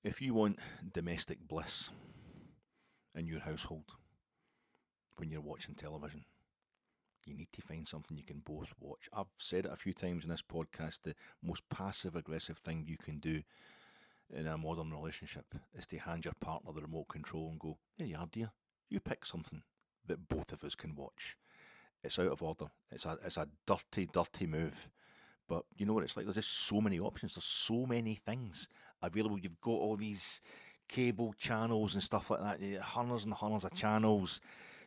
If you want domestic bliss in your household when you're watching television, you need to find something you can both watch. I've said it a few times in this podcast, the most passive-aggressive thing you can do in a modern relationship is to hand your partner the remote control and go, there you are, dear. You pick something that both of us can watch. It's out of order. It's a dirty, dirty move. But you know what it's like? There's just so many options. There's so many things available. You've got all these cable channels and stuff like that. Hundreds and hundreds of channels.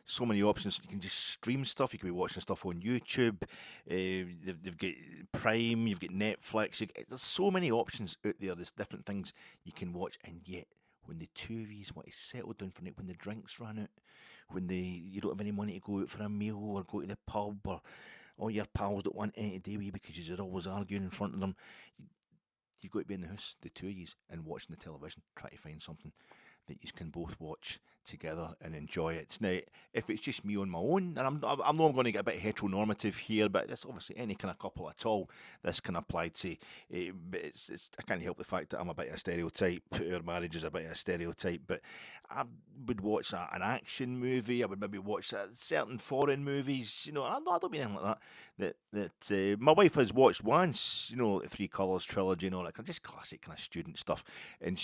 So many options. You can just stream stuff. You can be watching stuff on YouTube. They've got Prime. You've got Netflix. There's so many options out there. There's different things you can watch. And yet, when the two of you want to settle down for it, when the drinks run out, when you don't have any money to go out for a meal or go to the pub, or all your pals don't want anything to do with you because you're always arguing in front of them, you've got to be in the house, the two of you, and watching the television. Try to find something that you can both watch together and enjoy it. Now, if it's just me on my own, and I know I'm going to get a bit heteronormative here, but that's obviously any kind of couple at all, this can apply to. But I can't help the fact that I'm a bit of a stereotype. Our marriage is a bit of a stereotype, but I would watch an action movie. I would maybe watch certain foreign movies. You know, I don't mean anything like that. That my wife has watched once. You know, the Three Colours trilogy and all that, just classic kind of student stuff. And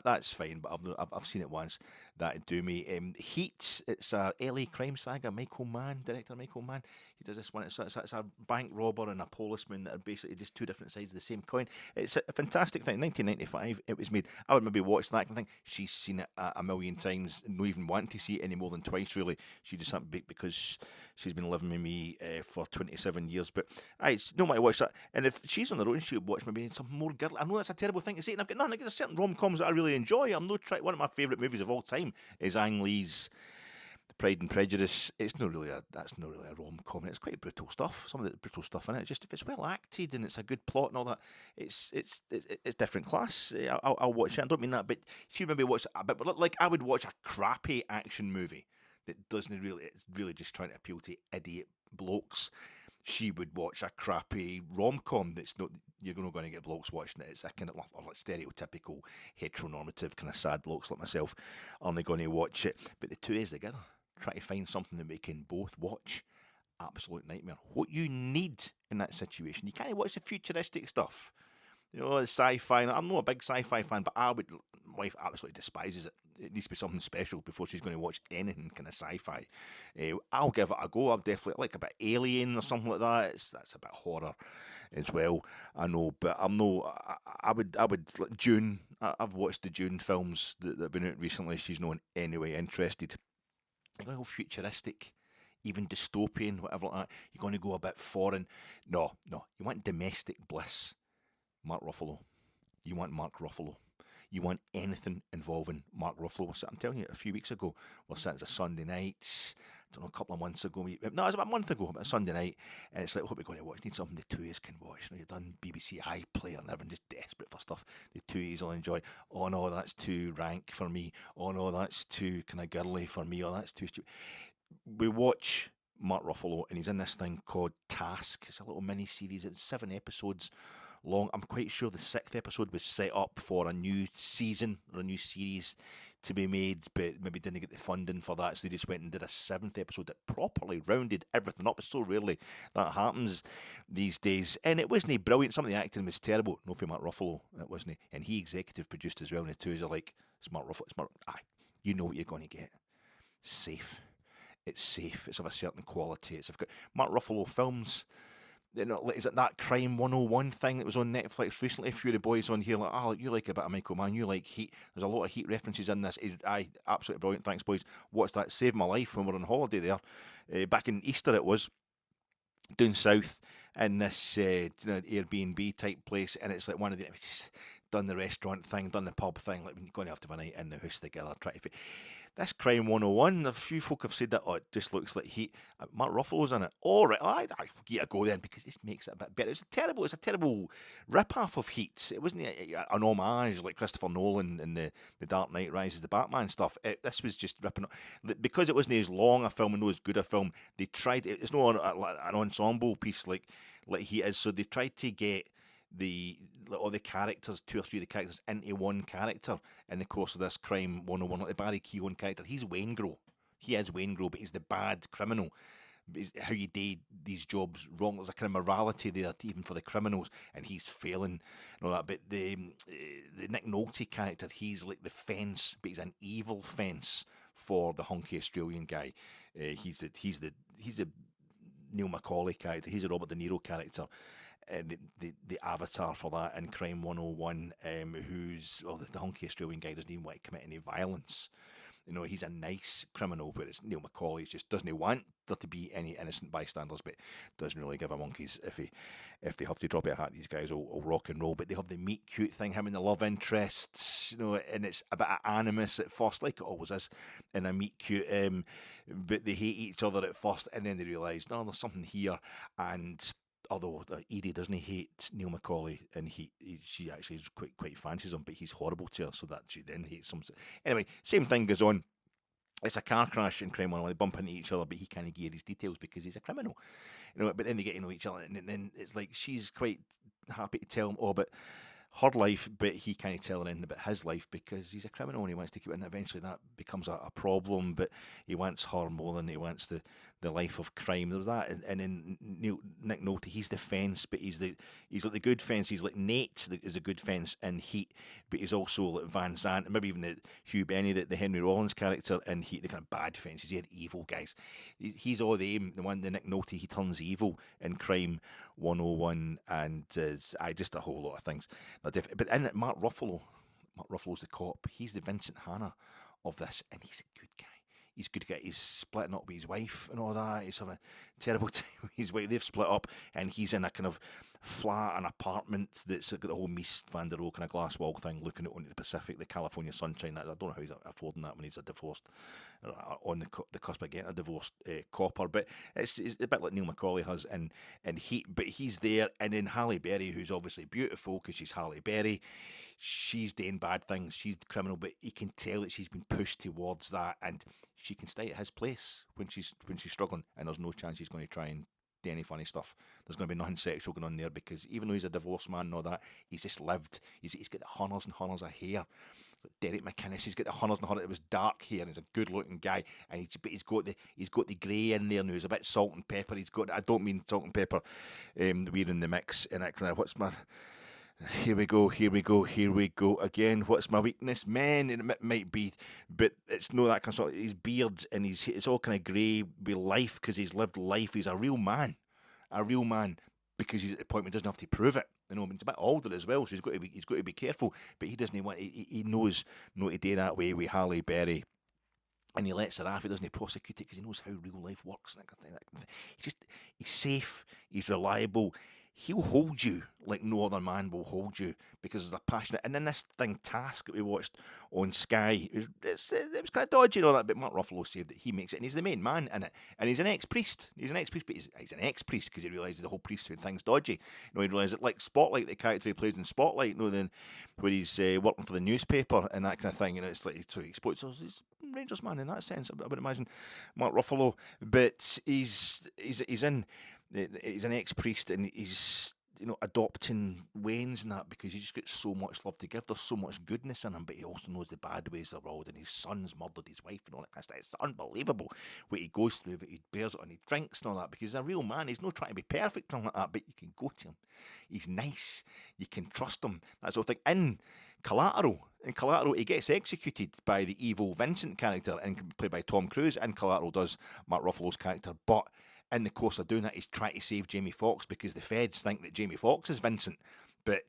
that's fine. But I've seen it once. That'd do me. Heat. It's a LA crime saga. Director Michael Mann. He does this one. It's a bank robber and a policeman that are basically just two different sides of the same coin. It's a fantastic thing. 1995. It was made. I would maybe watch that kind of thing. She's seen it a million times. Not even wanting to see it any more than twice. Really, she just because she's been living with me for 27 years. But no matter watch that. And if she's on her own, she would watch maybe something more girly. I know that's a terrible thing to say, and I've got nothing. There's certain rom-coms that I really enjoy. One of my favourite movies of all time is Ang Lee's Pride and Prejudice. That's not really a rom-com. It's quite brutal stuff. Some of the brutal stuff in it. Just if it's well acted and it's a good plot and all that, it's different class. I'll watch it. I don't mean that, but she maybe watch a bit. But like I would watch a crappy action movie that doesn't really. It's really just trying to appeal to idiot blokes. She would watch a crappy rom-com that's not, you're not going to get blokes watching it. It's a kind of like stereotypical, heteronormative, kind of sad blokes like myself only going to watch it. But the two is together. Try to find something that we can both watch. Absolute nightmare. What you need in that situation, you can't watch the futuristic stuff. You know, the sci-fi. I'm not a big sci-fi fan, but my wife absolutely despises it. It needs to be something special before she's going to watch anything kind of sci-fi. I'll give it a go. I'm definitely like a bit Alien or something like that. That's a bit horror as well. I know, but I'm no. I would like Dune. I've watched the Dune films that have been out recently. She's not in any way interested. You're going to go futuristic, even dystopian, whatever like that. You're going to go a bit foreign. No. You want domestic bliss. Mark Ruffalo. You want Mark Ruffalo. You want anything involving Mark Ruffalo. I'm telling you, a few weeks ago, we're sitting as a Sunday night, I don't know, a couple of months ago. It was about a month ago, about a Sunday night, and it's like, what are we going to watch? Need something the two of us can watch. You know, you've done BBC iPlayer and everyone just desperate for stuff the two of us will enjoy. Oh no, that's too rank for me. Oh no, that's too kind of girly for me. Oh, that's too stupid. We watch Mark Ruffalo, and he's in this thing called Task. It's a little mini-series. It's 7 episodes long. I'm quite sure the 6th episode was set up for a new season or a new series to be made, but maybe didn't get the funding for that, so they just went and did a 7th episode that properly rounded everything up. It's so rarely that happens these days, and it wasn't brilliant. Some of the acting was terrible. No, for Mark Ruffalo, it wasn't, and he executive produced as well. And the two are like, it's Mark Ruffalo. You know what you're going to get. Safe. It's safe. It's of a certain quality. I've got Mark Ruffalo films. You know, is it that Crime 101 thing that was on Netflix recently? A few of the boys on here like, you like a bit of Michael Mann, you like Heat. There's a lot of Heat references in this. Absolutely brilliant. Thanks, boys. Watched that. Saved my life when we were on holiday there. Back in Easter it was. Down south in this Airbnb type place, and it's like one of the just done the restaurant thing, done the pub thing, like when you're going to have a night in the house together. This Crime 101, a few folk have said that, it just looks like Heat. Mark Ruffalo's in it. All right, I get a go then, because this makes it a bit better. It's a terrible rip-off of Heat. It wasn't an homage like Christopher Nolan in the Dark Knight Rises, the Batman stuff. This was just ripping up. Because it wasn't as long a film and not as good a film, they tried, it's not an ensemble piece like Heat is, so they tried to get all the characters, 2 or 3 of the characters, into one character in the course of this Crime 101. Like the Barry Keoghan character, he's Waingro. He is Waingro, but he's the bad criminal. How you do these jobs wrong. There's a kind of morality there, even for the criminals, and he's failing and all that. But the Nick Nolte character, he's like the fence, but he's an evil fence for the hunky Australian guy. He's the Neil Macaulay character. He's a Robert De Niro character. The avatar for that in Crime 101, who's the hunky Australian guy doesn't even want to commit any violence. You know, he's a nice criminal, but it's Neil Macaulay just doesn't want there to be any innocent bystanders, but doesn't really give a monkeys if they have to drop it a hat. These guys will rock and roll, but they have the meet cute thing, him and the love interests, you know, and it's a bit of animus at first, like it always is in a meet cute, but they hate each other at first, and then they realise, no, there's something here, and although Edie doesn't hate Neil Macaulay, and she actually is quite fancies him, but he's horrible to her, so that she then hates him. Anyway, same thing goes on. It's a car crash in Crime 101. They bump into each other, but he can't give his details because he's a criminal, you know. But then they get to know each other, and then it's like she's quite happy to tell him all about her life, but he can't tell her anything about his life because he's a criminal and he wants to keep it. And eventually that becomes a problem, but he wants her more than he wants the life of crime. There was that, and then Nick Nolte, he's the fence, but he's like the good fence. He's like Nate is a good fence in Heat, but he's also like Van Zandt, and maybe even the Hugh Benny, the Henry Rollins character in Heat, the kind of bad fences. He had evil guys. He's all the Nick Nolte, he turns evil in Crime 101, and just a whole lot of things. But in it, Mark Ruffalo's the cop. He's the Vincent Hanna of this, and he's a good guy. He's good guy. He's splitting up with his wife and all that. He's having a terrible time with his wife. They've split up, and he's in a kind of flat, an apartment that's got the whole Mies van der Rohe kind of glass wall thing, looking out onto the Pacific, the California sunshine. I don't know how he's affording that when he's a divorced, on the cusp of getting a divorced copper. But it's a bit like Neil Macaulay has in Heat. But he's there, and then Halle Berry, who's obviously beautiful because she's Halle Berry. She's doing bad things. She's the criminal, but he can tell that she's been pushed towards that, and she can stay at his place when she's struggling, and there's no chance he's going to try and do any funny stuff. There's going to be nothing sexual going on there, because even though he's a divorced man and all that, he's just lived. He's got the hunters and hunters of hair. Derek McInnes, he's got the hunters and hunters. It was dark hair, and he's a good-looking guy, and he's got the grey in there now. He's a bit salt and pepper. I don't mean salt and pepper. We're in the mix, and what's my... Here we go again. What's my weakness? Men, and it might be, but it's no that kind of sort. His beard, and it's all kind of grey with life, because he's lived life. He's a real man, because he's at the point where he doesn't have to prove it. You know, he's a bit older as well, so he's got to be careful. But he doesn't want. He knows not to do that way with Halle Berry. And he lets her off. He doesn't prosecute it because he knows how real life works. And that kind of thing. He's safe. He's reliable. He'll hold you like no other man will hold you, because there's a passionate. And then this thing, Task, that we watched on Sky, it was kind of dodgy and all that, but Mark Ruffalo saved it. He makes it, and he's the main man in it. And he's an ex-priest. But he's an ex-priest because he realises the whole priesthood thing's dodgy. You know, he realises it, like Spotlight, the character he plays in Spotlight, you know, then where he's working for the newspaper and that kind of thing. You know, it's like, so he exploits. So he's Rangers man in that sense. I would imagine Mark Ruffalo, but he's an ex-priest, and he's, you know, adopting Wayne's and that, because he just got so much love to give. There's so much goodness in him, but he also knows the bad ways of the world, and his son's murdered his wife and all that kind of stuff. It's unbelievable what he goes through, but he bears it, and he drinks and all that, because he's a real man. He's not trying to be perfect or like that, but you can go to him. He's nice. You can trust him. That sort of thing. In Collateral, he gets executed by the evil Vincent character, and played by Tom Cruise. In Collateral does Mark Ruffalo's character, but in the course of doing that, he's trying to save Jamie Foxx, because the feds think that Jamie Foxx is Vincent, but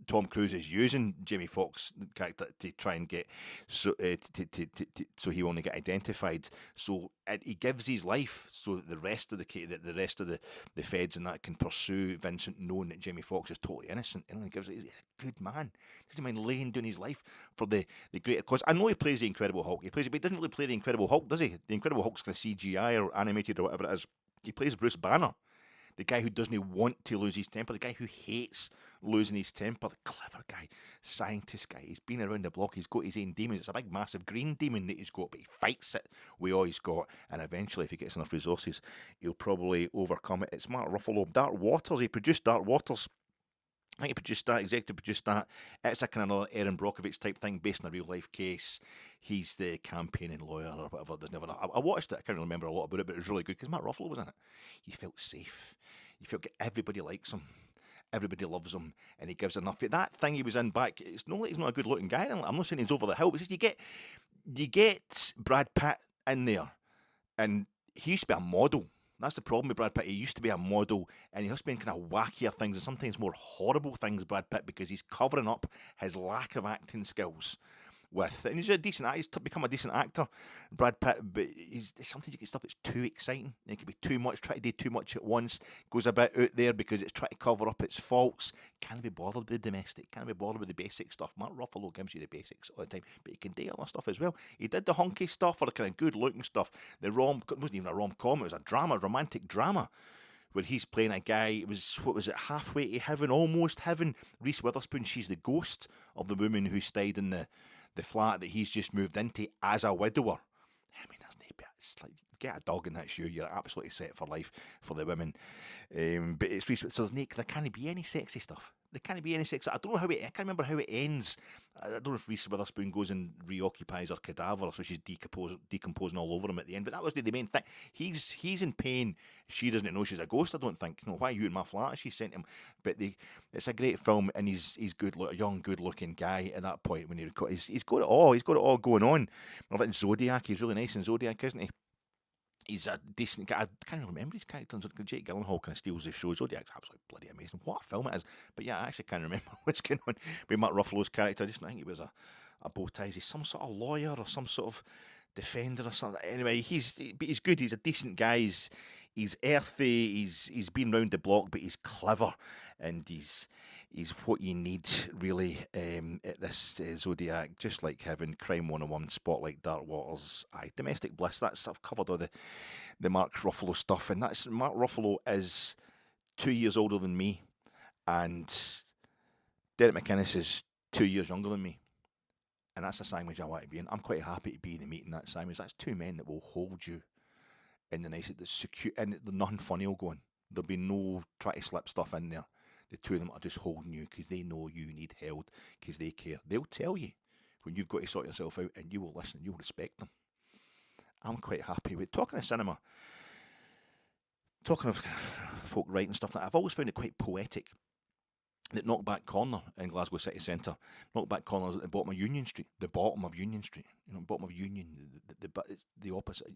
Tom Cruise is using Jamie Foxx character to try and get so he won't get identified. So he gives his life so that the rest of the feds and that can pursue Vincent, knowing that Jamie Foxx is totally innocent. And he's a good man. Doesn't mind laying down his life for the greater cause. I know he plays the Incredible Hulk. But he doesn't really play the Incredible Hulk, does he? The Incredible Hulk's kind of CGI or animated or whatever it is. He plays Bruce Banner, the guy who doesn't want to lose his temper, the guy who hates losing his temper, the clever guy, scientist guy. He's been around the block. He's got his own demons. It's a big, massive green demon that he's got, but he fights it with all he's got. And eventually, if he gets enough resources, he'll probably overcome it. It's Mark Ruffalo. Dark Waters. He produced Dark Waters. I think he produced that, executive produced that. It's a kind of another Erin Brockovich type thing based on a real life case. He's the campaigning lawyer or whatever. I watched it. I can't really remember a lot about it, but it was really good because Matt Ruffalo was in it. You felt safe. You felt everybody likes him. Everybody loves him, and he gives enough. That thing he was in back, it's not like he's not a good looking guy. I'm not saying he's over the hill, but it's just you get Brad Pitt in there, and he used to be a model. That's the problem with Brad Pitt. He used to be a model, and he has been kind of wackier things and sometimes more horrible things, Brad Pitt, because he's covering up his lack of acting skills and he's a decent actor. He's become a decent actor, Brad Pitt, but sometimes you get stuff that's too exciting. It can be too much, try to do too much at once, goes a bit out there because it's trying to cover up its faults. Can't be bothered with the domestic, can't be bothered with the basic stuff. Mark Ruffalo gives you the basics all the time, but he can do other stuff as well. He did the hunky stuff or the kind of good looking stuff. It wasn't even a rom-com, it was a drama, romantic drama, where he's playing a guy, it was, what was it, halfway to heaven, almost heaven. Reese Witherspoon, she's the ghost of the woman who stayed in the flat that he's just moved into as a widower. I mean, it's like, get a dog in that shoe, you're absolutely set for life for the women. But it's Reese, so there can't be any sexy stuff. There can't be any sexy. I don't know I can't remember how it ends. I don't know if Reese Witherspoon goes and reoccupies her cadaver, so she's decomposing all over him at the end. But that was the main thing. He's in pain. She doesn't know she's a ghost, I don't think. Why are you in my flat? She sent him. But it's a great film, and he's good, a young, good-looking guy at that point when he's got it all. He's got it all going on. I think Zodiac, he's really nice in Zodiac, isn't he? He's a decent guy. I can't remember his character. Jake Gyllenhaal kind of steals the show. Zodiac's absolutely bloody amazing. What a film it is. But yeah, I actually can't remember what's going on with Mark Ruffalo's character. I just think he was a bow tie. He's some sort of lawyer or some sort of defender or something. Anyway, he's good. He's a decent guy. He's earthy. He's been round the block, but he's clever, and he's what you need really at this Zodiac. Just like Heaven, Crime 101, Spotlight, Dark Waters, Domestic Bliss. I've covered all the Mark Ruffalo stuff, and that's Mark Ruffalo is 2 years older than me, and Derek McInnes is 2 years younger than me. And that's a sandwich I want to be in. I'm quite happy to be in the meeting that sandwich. That's two men that will hold you in the nice, the secure, and nothing funny will go on. There'll be no try to slip stuff in there. The two of them are just holding you because they know you need held, because they care. They'll tell you when you've got to sort yourself out, and you will listen, you'll respect them. I'm quite happy with talking of cinema. Talking of folk writing stuff, I've always found it quite poetic that Knockback Corner in Glasgow City Centre, Knockback Corner is at the bottom of Union Street, bottom of Union, it's the opposite.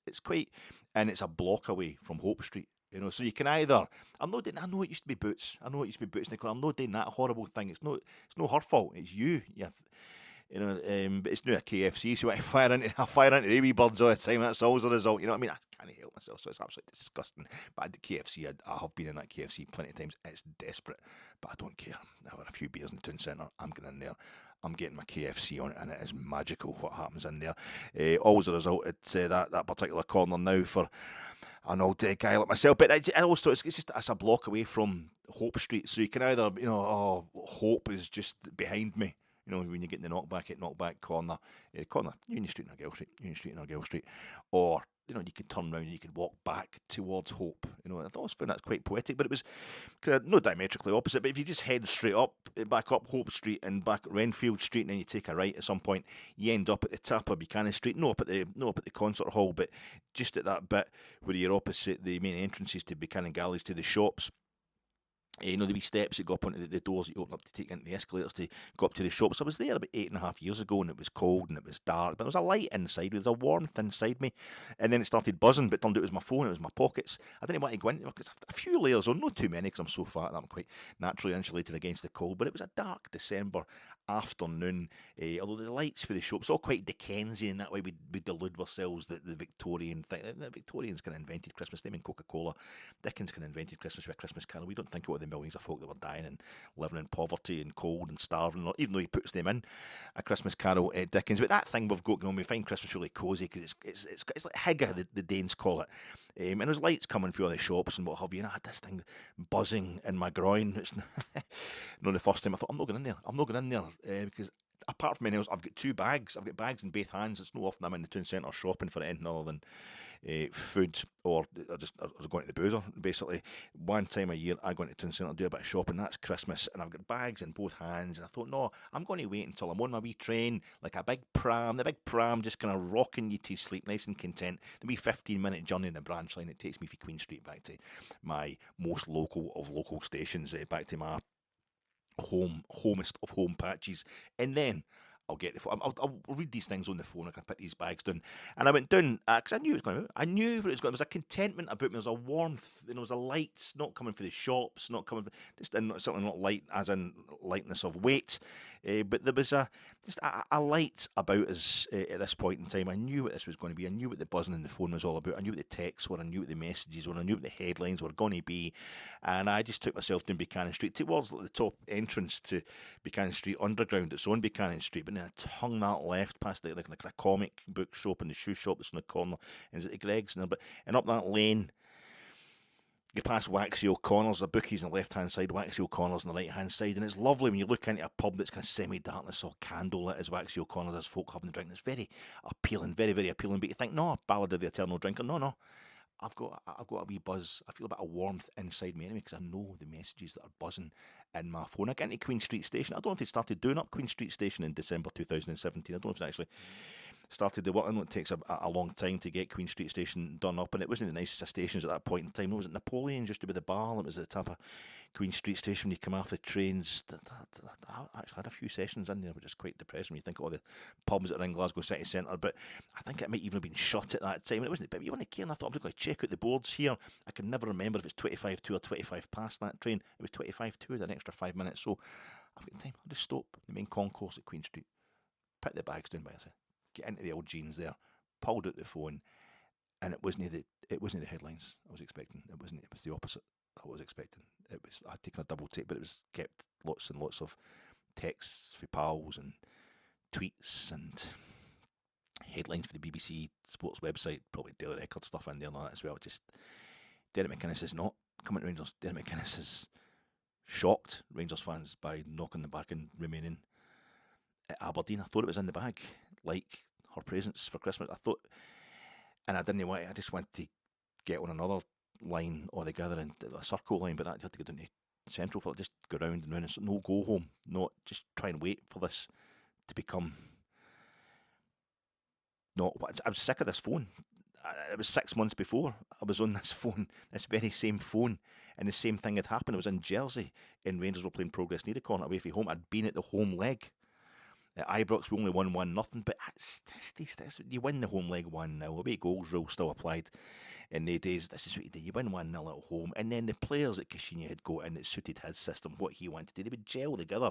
It's quite, and it's a block away from Hope Street. So you can either, I know it used to be Boots. I know it used to be Boots in the corner. I'm not doing that horrible thing. It's no her fault. It's you. But it's not a KFC, so I fire into the wee birds all the time. That's always the result. You know what I mean? I can't help myself, so it's absolutely disgusting. But at the KFC, I have been in that KFC plenty of times. It's desperate, but I don't care. I've had a few beers in the town centre. I'm going in there. I'm getting my KFC on it, and it is magical what happens in there. Always a result at that particular corner now for an old guy like myself. But I always thought it's a block away from Hope Street, so you can either, Hope is just behind me. When you get in the knockback at Knockback Corner, Union Street and Argyll Street, or you can turn around and you can walk back towards Hope. I always found that's quite poetic, but it was kind of not diametrically opposite. But if you just head straight up, back up Hope Street and back Renfield Street, and then you take a right at some point, you end up at the top of Buchanan Street. No up at the concert hall, but just at that bit where you're opposite the main entrances to Buchanan Galleries to the shops. The wee steps that go up onto the doors that you open up to take into the escalators to go up to the shops. I was there about 8.5 years ago, and it was cold and it was dark, but there was a light inside. There was a warmth inside me, and then it started buzzing, but it turned out it was my phone, it was my pockets. I didn't want to go in because a few layers on, not too many, because I'm so fat that I'm quite naturally insulated against the cold. But it was a dark December afternoon, although the lights for the show, it's all quite Dickensian that way. We delude ourselves that the Victorian thing, the Victorians kind of invented Christmas. They mean Coca-Cola. Dickens kind of invented Christmas with a Christmas Carol. We don't think about the millions of folk that were dying and living in poverty and cold and starving, even though he puts them in A Christmas Carol, Dickens. But that thing we've got, we find Christmas really cosy because it's like Hygge, the Danes call it. And there's lights coming through all the shops and what have you, and I had this thing buzzing in my groin. It's not the first time I thought, I'm not going in there because apart from anything else, I've got 2 bags. I've got bags in both hands. It's not often I'm in the town centre shopping for anything other than food, or I was going to the boozer, basically. One time a year, I go into the town centre, do a bit of shopping. That's Christmas, and I've got bags in both hands. And I thought, no, I'm going to wait until I'm on my wee train, like a big pram, just kind of rocking you to sleep, nice and content. The wee 15-minute journey in the branch line, it takes me from Queen Street back to my most local of local stations, back to my homest of home patches, and then I'll get the phone. I'll read these things on the phone. I can put these bags down, and I went down because I knew it was going to. I knew what it was going. There was a contentment about me. There was a warmth, and there was a light, not coming for the shops, not coming for, just certainly not light as in lightness of weight, but there was a light about us at this point in time. I knew what this was going to be. I knew what the buzzing in the phone was all about. I knew what the texts were. I knew what the messages were. I knew what the headlines were going to be, and I just took myself down Buchanan Street towards the top entrance to Buchanan Street Underground. It's on Buchanan Street, but I hung that left past the comic book shop and the shoe shop that's in the corner, and it's at Greg's, and up that lane, you pass Waxy O'Connor's, the bookies on the left hand side, Waxy O'Connor's on the right hand side, and it's lovely when you look into a pub that's kind of semi-darkness or candlelit as Waxy O'Connor's, as folk having a drink. It's very appealing, very, very appealing, but you think, no, Ballad of the Eternal Drinker, no. I've got a wee buzz. I feel a bit of warmth inside me anyway, because I know the messages that are buzzing in my phone. I get into Queen Street Station. I don't know if they started doing up Queen Street Station in December 2017. I don't know if they actually started the work. I know it takes a long time to get Queen Street Station done up, and it wasn't the nicest of stations at that point in time. It wasn't Napoleon just to be the bar. It was the type of Queen Street Station when you come off the trains. I actually had a few sessions in there, which is quite depressing when you think of all the pubs that are in Glasgow City Centre, but I think it might even have been shut at that time. And it wasn't, but you want to care, and I thought, I'm just going to check out the boards here. I can never remember if it's 25 to or 25 past that train. It was 25 to, an extra 5 minutes, so I've got time. I'll just stop the main concourse at Queen Street, put the bags down by the get into the old jeans there, pulled out the phone, and it wasn't the headlines I was expecting. It was the opposite I was expecting. I'd taken a double take, but it was kept lots and lots of texts for pals and tweets and headlines for the BBC Sports website, probably Daily Record stuff in there and all that as well. Just Derek McInnes is not coming to Rangers. Derek McInnes is shocked Rangers fans by knocking the back and remaining at Aberdeen. I thought it was in the bag, like her presents for Christmas. I thought, and I didn't want it. I just wanted to get on another line altogether, and a circle line, but I had to go down to Central for it, just go round and round, and no go home, not just try and wait for this to become. No, I was sick of this phone. It was 6 months before I was on this phone, this very same phone, and the same thing had happened. I was in Jersey, and Rangers were playing Progress Corner away from home. I'd been at the home leg. At Ibrox, we only won 1-0, but you win the home leg 1-0. Away goals rule still applied in the days. This is what you do. You win 1-0 at home, and then the players that Cavenagh had got in that suited his system, what he wanted to do, they would gel together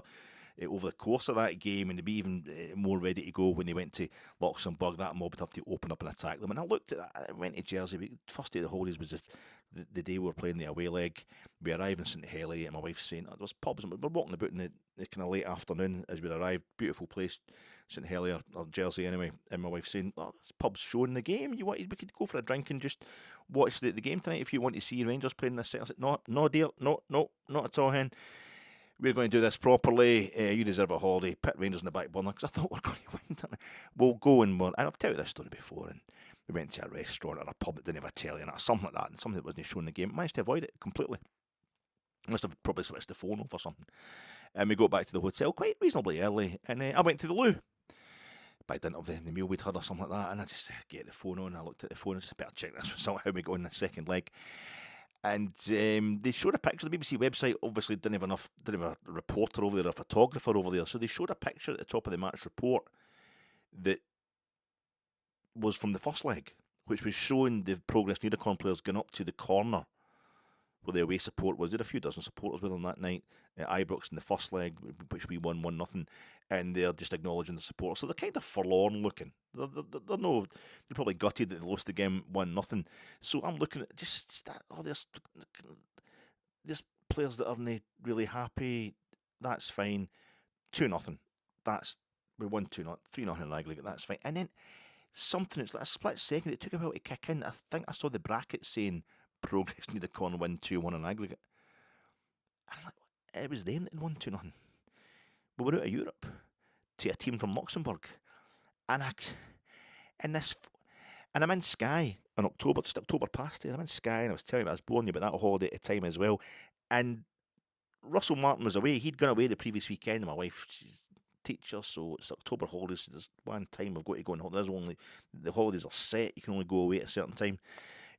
over the course of that game, and they'd be even more ready to go when they went to Luxembourg. That mob would have to open up and attack them. And I looked at that. I went to Jersey. First day of the holidays was the day we were playing the away leg. We arrived in St Hellier, and my wife's saying, there was pubs, and we were walking about in the kind of late afternoon as we arrived. Beautiful place, St Hellier, or Jersey anyway. And my wife's saying, this pub's showing the game. We could go for a drink and just watch the game tonight if you want to see Rangers playing this set. I said, no, dear, no, not at all, hen. We're going to do this properly. You deserve a holiday. Put Rangers in the back burner, because I thought we're going to win. We'll go and I've told you this story before, and we went to a restaurant or a pub that didn't have a telly or something like that, and something that wasn't showing the game. Managed to avoid it completely. Must have probably switched the phone off or something. And we got back to the hotel quite reasonably early, and I went to the loo. By dint of the meal we'd had or something like that, and I just get the phone on. I looked at the phone and said, better check this result, how we go in the second leg. And they showed a picture. The BBC website obviously didn't have a reporter over there, or a photographer over there, so they showed a picture at the top of the match report that was from the first leg, which was showing the Progress Needacon players going up to the corner where the away support was. There were a few dozen supporters with them that night at Ibrox in the first leg, which we won 1-0, and they're just acknowledging the supporters. So they're kind of forlorn looking. They're probably gutted that they lost the game 1-0. So I'm looking at just that. There's players that aren't really happy. That's fine. 2-0. We won 2-0, 3-0 in aggregate. That's fine. And then something. It's like a split second. It took a while to kick in. I think I saw the bracket saying Progress Needacon win 2-1 in aggregate. And it was them that won 2-0. But we're out of Europe. to a team from Luxembourg, and I'm in Skye in October, just October past it. I'm in Skye, and I was telling you I was blowing you about that holiday at the time as well. And Russell Martin was away. He'd gone away the previous weekend, and my wife, she's a teacher, so it's October holidays. So there's one time I've got to go on holidays. Only the holidays are set. You can only go away at a certain time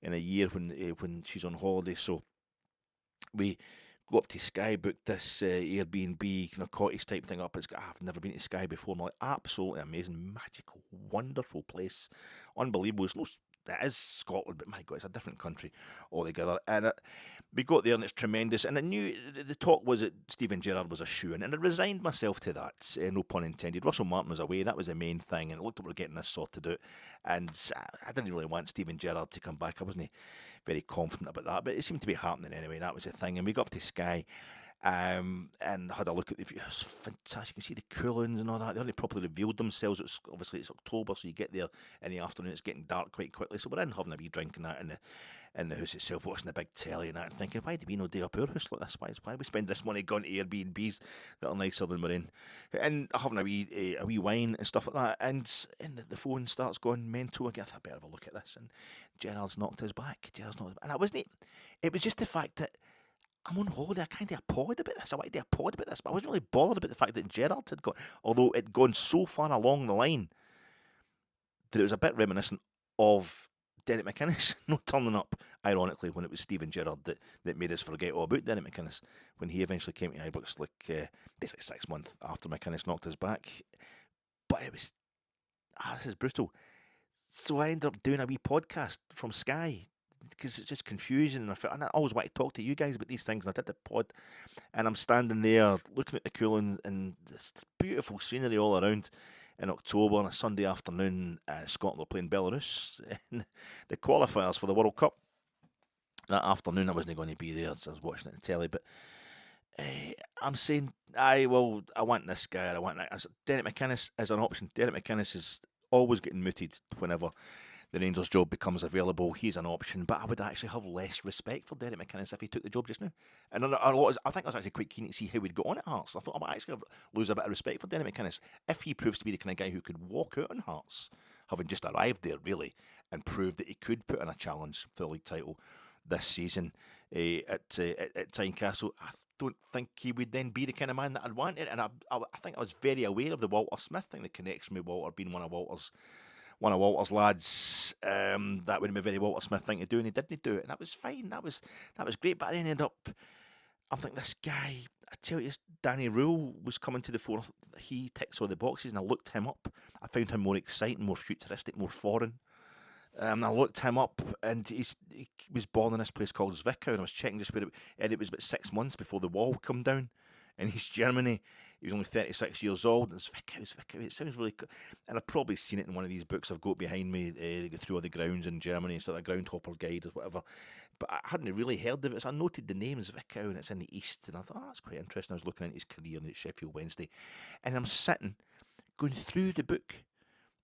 in a year when she's on holiday. So we go up to Skye, booked this Airbnb kind of cottage type thing up. I've never been to Skye before. I'm like, absolutely amazing, magical, wonderful place, unbelievable. It is Scotland, but my God, it's a different country altogether. And we got there, and it's tremendous. And I knew the talk was that Steven Gerrard was a shoo-in, and I resigned myself to that. No pun intended. Russell Martin was away; that was the main thing. And it looked like we were getting this sorted out. And I didn't really want Steven Gerrard to come back. I wasn't very confident about that, but it seemed to be happening anyway. That was the thing. And we got up to Skye. And had a look at the view. It was fantastic. You can see the coolings and all that. They hadn't properly revealed themselves. Obviously it's October, so you get there in the afternoon. It's getting dark quite quickly. So we're in having a wee drink and that in the house itself, watching the big telly and that, and thinking, why do we no day up our house like this? Why we spend this money going to Airbnbs that are nicer than we're in, and having a wee wine and stuff like that. And the phone starts going mental. I get a bit of a look at this, and Gerrard's knocked us back. And I wasn't. It was just the fact that I'm on holiday. I kind of applaud about this. I wanted to applaud about this, but I wasn't really bothered about the fact that Gerrard had got, although it'd gone so far along the line that it was a bit reminiscent of Derek McInnes not turning up, ironically, when it was Steven Gerrard that made us forget all about Derek McInnes when he eventually came to Ibrox, basically 6 months after McInnes knocked us back. But it was, this is brutal. So I ended up doing a wee podcast from Skye, because it's just confusing, and I always want to talk to you guys about these things. And I did the pod, and I'm standing there looking at the cooling and this beautiful scenery all around in October on a Sunday afternoon. Scotland were playing Belarus in the qualifiers for the World Cup. That afternoon I wasn't going to be there, so I was watching it on telly, but I'm saying, I want this guy, I want that. Derek McInnes is an option. Derek McInnes is always getting mooted whenever the Rangers job becomes available. He's an option, but I would actually have less respect for Derek McInnes if he took the job just now. And I think I was actually quite keen to see how he'd go on at Hearts. I thought I might actually lose a bit of respect for Derek McInnes if he proves to be the kind of guy who could walk out on Hearts, having just arrived there really, and prove that he could put in a challenge for the league title this season at Tynecastle. I don't think he would then be the kind of man that I'd want it. And I think I was very aware of the Walter Smith thing, the connection with Walter being one of Walter's lads. That would have been a very Walter Smith thing to do, and he didn't do it, and that was fine. That was great. But I ended up, I'm thinking, this guy, I tell you, Danny Röhl was coming to the fore. He ticks all the boxes, and I looked him up. I found him more exciting, more futuristic, more foreign. I looked him up, and he was born in this place called Zwickau, and I was checking just where it was about 6 months before the wall come down in East Germany. He was only 36 years old, and Zwickau, it sounds really cool. And I've probably seen it in one of these books I've got behind me, they go through all the grounds in Germany, it's like a groundhopper guide or whatever. But I hadn't really heard of it, so I noted the name Zwickau, and it's in the east, and I thought, that's quite interesting. I was looking at his career at Sheffield Wednesday, and I'm sitting, going through the book,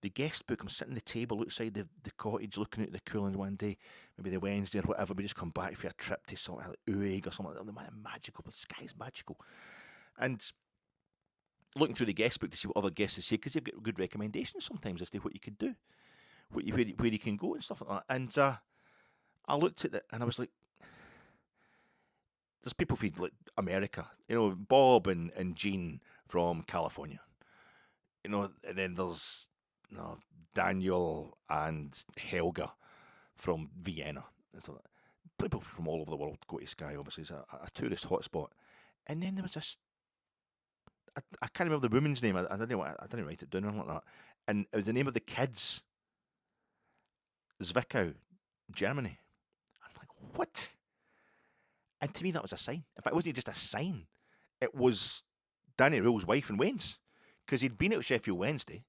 the guest book. I'm sitting at the table outside the cottage looking at the coolings one day, maybe the Wednesday or whatever. We just come back for a trip to something like Uig or something like that. Man, magical, but the sky's magical. And looking through the guest book to see what other guests say, because you've got good recommendations sometimes as to what you could do, where you can go and stuff like that. And I looked at it and I was like, there's people from like America, Bob and Gene from California, and then there's Daniel and Helga from Vienna. And so people from all over the world go to Skye. Obviously, it's a tourist hotspot. And then there was this. I can't remember the woman's name. I didn't write it down or like that. And it was the name of the kids. Zwickau, Germany. I'm like, what? And to me, that was a sign. In fact, it wasn't just a sign. It was Danny Röhl's wife in Wayne's, because he'd been at Sheffield Wednesday.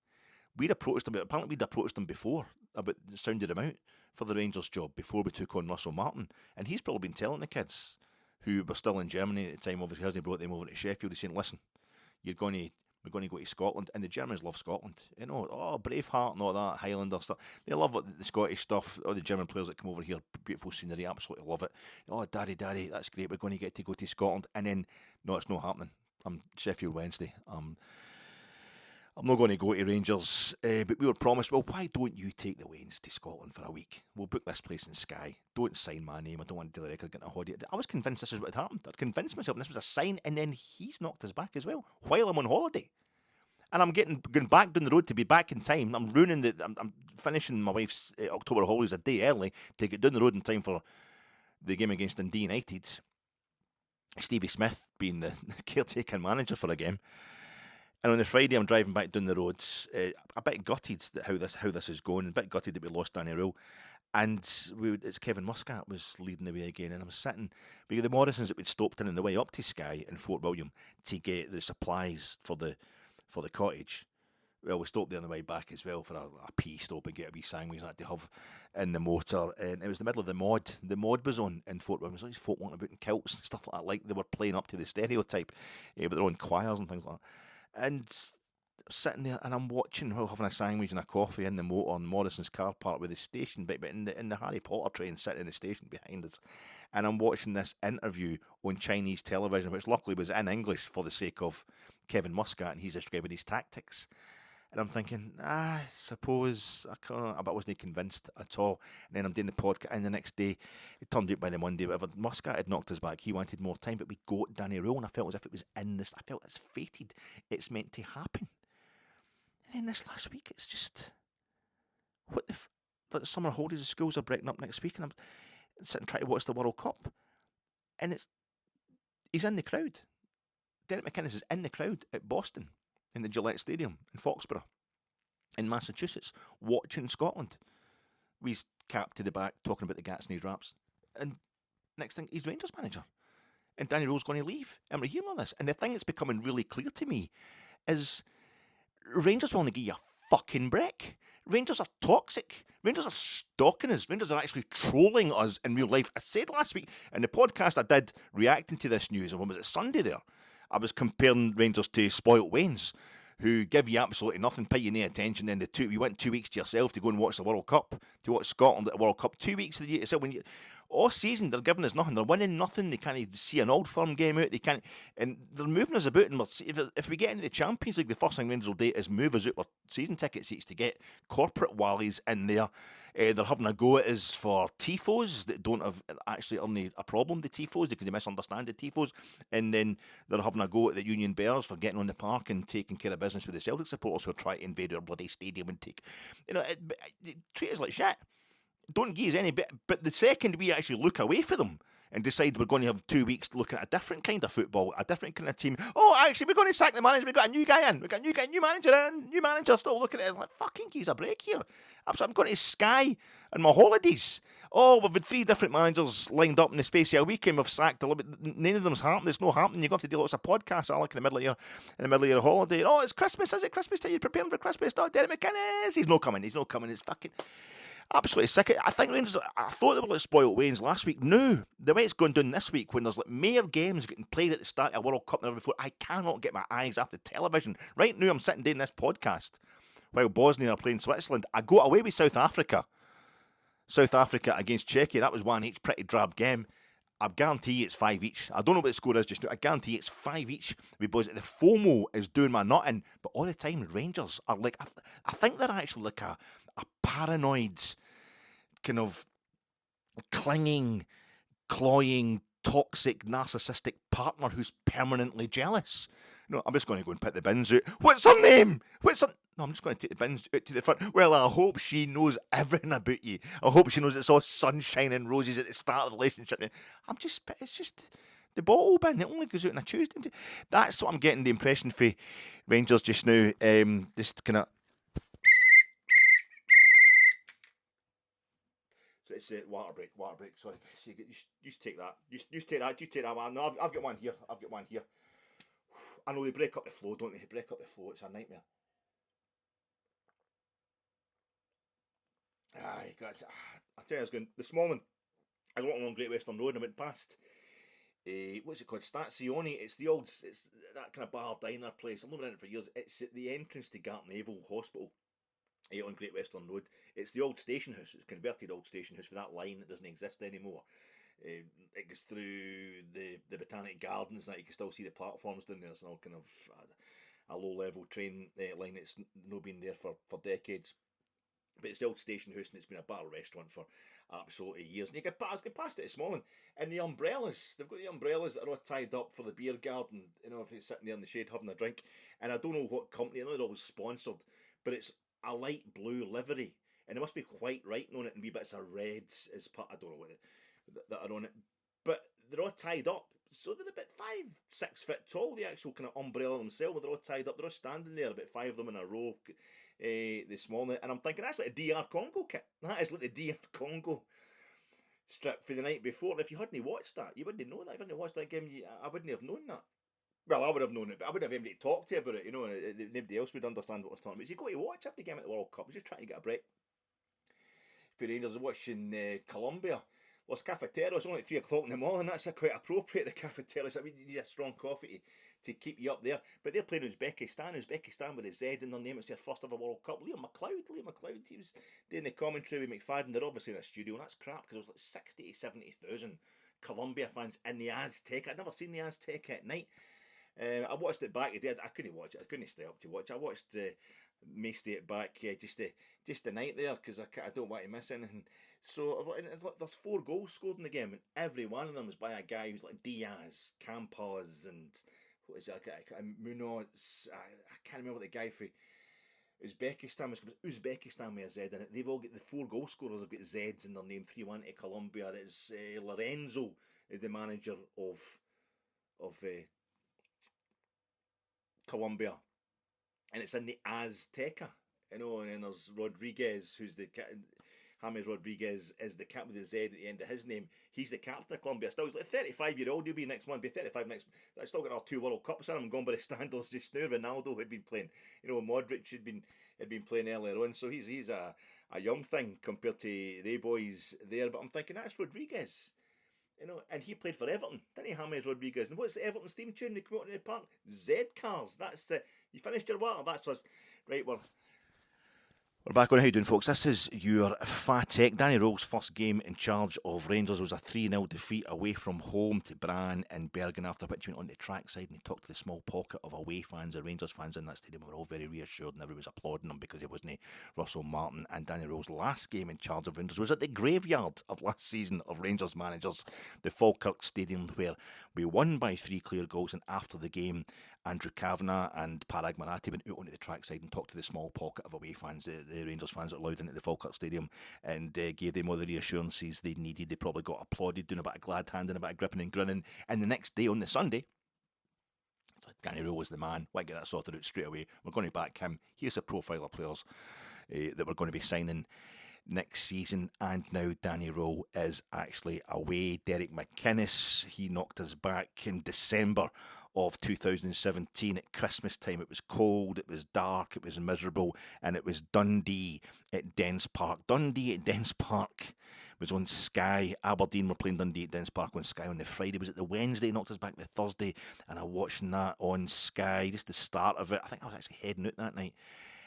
We'd approached him. Apparently, we'd approached him before, about sounded him out for the Rangers job before we took on Russell Martin. And he's probably been telling the kids, who were still in Germany at the time, obviously hasn't brought them over to Sheffield, he's saying, listen, we're going to go to Scotland, and the Germans love Scotland. Braveheart and all that, Highlander stuff. They love the Scottish stuff. All the German players that come over here, beautiful scenery, absolutely love it. Oh, daddy, that's great. We're going to get to go to Scotland, and then no, it's not happening. I'm Sheffield Wednesday. I'm not going to go to Rangers, but we were promised, well, why don't you take the Wains to Scotland for a week? We'll book this place in Skye. Don't sign my name. I don't want to do the record getting a holiday. I was convinced this is what had happened. I'd convinced myself this was a sign, and then he's knocked us back as well while I'm on holiday. And I'm going back down the road to be back in time. I'm finishing my wife's October holidays a day early to get down the road in time for the game against Dundee United. Stevie Smith being the caretaker manager for a game. And on the Friday, I'm driving back down the road, a bit gutted that how this is going, a bit gutted that we lost Danny Röhl. And it's Kevin Muscat was leading the way again. And I was sitting, because the Morrisons that we'd stopped in on the way up to Skye in Fort William to get the supplies for the cottage. Well, we stopped there on the way back as well for a pee stop and get a wee sandwich I had to have in the motor. And it was the middle of the mod. The mod was on in Fort William. It was all these folk walking about in kilts and stuff like that. Like they were playing up to the stereotype, but they're on choirs and things like that. And sitting there, and I'm watching while having a sandwich and a coffee in the motor on Morrison's car park with the station, but in the Harry Potter train sitting in the station behind us. And I'm watching this interview on Chinese television, which luckily was in English for the sake of Kevin Muscat, and he's describing his tactics. And I'm thinking, I suppose I can't, but I wasn't convinced at all. And then I'm doing the podcast, and the next day, it turned out by the Monday, whatever, Muscat had knocked us back. He wanted more time, but we got Danny Röhl, and I felt as if it was in this. I felt it's fated. It's meant to happen. And then this last week, it's just, what the summer holidays, the schools are breaking up next week, and I'm sitting trying to watch the World Cup, and he's in the crowd. Derek McInnes is in the crowd at Boston, in the Gillette Stadium in Foxborough, in Massachusetts, watching Scotland. We's capped to the back, talking about the gats in his raps. And next thing, he's Rangers manager. And Danny Röhl's going to leave. And we're hearing all this. And the thing that's becoming really clear to me is Rangers want to give you a fucking break. Rangers are toxic. Rangers are stalking us. Rangers are actually trolling us in real life. I said last week in the podcast I did reacting to this news, and when was it, Sunday there? I was comparing Rangers to spoilt Wains, who give you absolutely nothing, pay you no attention. Then you went 2 weeks to yourself to go and watch the World Cup, to watch Scotland at the World Cup. 2 weeks of the year. So all season they're giving us nothing. They're winning nothing. They can't see an Old Firm game out. They can't, and they're moving us about. And if we get into the Champions League, the first thing Rangers will do is move us out for season ticket seats to get corporate wallies in there. They're having a go at us for tifos that don't have actually only a problem, the tifos, because they misunderstand the tifos. And then they're having a go at the Union Bears for getting on the park and taking care of business with the Celtic supporters who are trying to invade our bloody stadium and take, treat us like shit. Don't give us any bit. But the second we actually look away for them and decide we're going to have 2 weeks to look at a different kind of football, a different kind of team. Oh, actually, we're going to sack the manager. We've got a new guy in. We've got a new manager in. New manager. Still looking at it. It's like, fucking give us a break here. I'm going to Skye on my holidays. Oh, we've had 3 different managers lined up in the space of a week, and we've sacked a little bit. None of them's happened. It's not happening. You've got to do lots of podcasts. I like in the middle of your holiday. Oh, it's Christmas. Is it Christmas time? You're preparing for Christmas? No, Derek McInnes. He's not coming. It's fucking absolutely sick. I think Rangers, I thought they were like spoiled Wains last week. No, the way it's going down this week, when there's like mere games getting played at the start of a World Cup and before, I cannot get my eyes off the television. Right now, I'm sitting doing this podcast while Bosnia are playing Switzerland. I got away with South Africa. South Africa against Czechia. That was 1-1, pretty drab game. I guarantee you it's 5 each. I don't know what the score is just now. I guarantee it's 5 each. Because the FOMO is doing my nutting. But all the time, Rangers are like, I think they're actually like a paranoid, kind of clinging, cloying, toxic, narcissistic partner who's permanently jealous. No, I'm just going to go and put the bins out. What's her name? No, I'm just going to take the bins out to the front. Well, I hope she knows everything about you. I hope she knows it's all sunshine and roses at the start of the relationship. It's just the bottle bin. It only goes out on a Tuesday. That's what I'm getting the impression for Rangers just now. Just kind of. So it's a water break. Sorry. So you take that. You take that one. No, I've got one here. I know they break up the flow, don't they? They break up the flow. It's a nightmare. Aye, guys. I tell you, I was going this morning. I was walking along Great Western Road and I went past. What's it called? Stazione. It's that kind of bar diner place. I've been in it for years. It's at the entrance to Gartnavel Hospital. On Great Western Road. It's the old station house. It's converted old station house for that line that doesn't exist anymore. It goes through the Botanic Gardens, and you can still see the platforms down there. It's all kind of a low-level train line that's not been there for decades. But it's the old station house, and it's been a bar restaurant for absolutely years. And you get past it this morning, and the umbrellas, they've got the umbrellas that are all tied up for the beer garden, you know, if you're sitting there in the shade having a drink. And I don't know what company, I know they're always sponsored, but it's a light blue livery, and there must be white writing on it and wee bits of reds as part, I don't know what that are on it, but they're all tied up, so they're about 5-6 feet tall, the actual kind of umbrella themselves. They're all tied up, they're all standing there, about 5 of them in a row this morning, and I'm thinking that's like a DR Congo kit. That is like the DR Congo strip for the night before. If you hadn't watched that, you wouldn't know that. If you hadn't watched that game, I wouldn't have known that. Well, I would have known it, but I wouldn't have anybody to talk to about it, you know, and nobody else would understand what I was talking about. So you got to watch every game at the World Cup. I was just trying to get a break for Rangers. Watching Colombia. Los Cafeteros, only at 3 o'clock in the morning. That's quite appropriate, the Cafeteros. I mean, you need a strong coffee to keep you up there. But they're playing Uzbekistan with a Z in their name. It's their first ever World Cup. Liam McLeod, he was doing the commentary with McFadden. They're obviously in a studio, and that's crap, because there was like 60 to 70,000 Colombia fans in the Azteca. I'd never seen the Azteca at night. I watched it back today. I couldn't watch it. I couldn't stay up to watch. I watched mostly it back just the night there, because I don't want to miss anything. So there's 4 goals scored in the game, and every one of them was by a guy who's like Diaz, Campos, and what is it? Munoz. I can't remember the guy for Uzbekistan. Uzbekistan with a Z in it. They've all got the 4 goal scorers have got Z's in their name. 3-1 to Colombia. That's Lorenzo is the manager of Colombia, and it's in the Azteca, you know. And then there's Rodriguez, who's James Rodriguez is the captain with the Z at the end of his name. He's the captain of Colombia. Still, he's like 35-year-old. He'll be next month. Be 35 next. I still got our 2 World Cups. I'm going by the standards just now. Ronaldo had been playing. You know, Modric had been playing earlier on. So he's a young thing compared to the boys there. But I'm thinking that's Rodriguez. You know, and he played for Everton, didn't he, James Rodriguez? And what's the Everton's theme tune they come out in the park? Z Cars. That's you finished your water. That's us. Right, we're back on. How you doing, folks? This is your Fatec. Danny Röhl's first game in charge of Rangers was a 3-0 defeat away from home to Brann and Bergen, after which he went on the trackside and he talked to the small pocket of away fans, the Rangers fans in that stadium. We were all very reassured and everyone was applauding him because it wasn't Russell Martin. And Danny Röhl's last game in charge of Rangers was at the graveyard of last season of Rangers managers, the Falkirk Stadium, where we won by 3 clear goals. And after the game, Andrew Cavenagh and Parag Marathi went out onto the trackside and talked to the small pocket of away fans, the Rangers fans that are allowed into the Falkirk Stadium, and gave them all the reassurances they needed. They probably got applauded, doing a bit of glad hand and a bit of gripping and grinning. And the next day, on the Sunday, it's like Danny Röhl was the man. Why get that sorted out straight away? We're going to back him. Here's a profile of players that we're going to be signing next season. And now Danny Röhl is actually away. Derek McInnes, he knocked us back in December of 2017 at Christmas time. It was cold, it was dark, it was miserable, and it was Dundee at Dens Park. Dundee at Dens Park was on Sky. Aberdeen were playing Dundee at Dens Park on Sky on the Friday. Was it the Wednesday? Knocked us back the Thursday, and I watched that on Sky, just the start of it. I think I was actually heading out that night,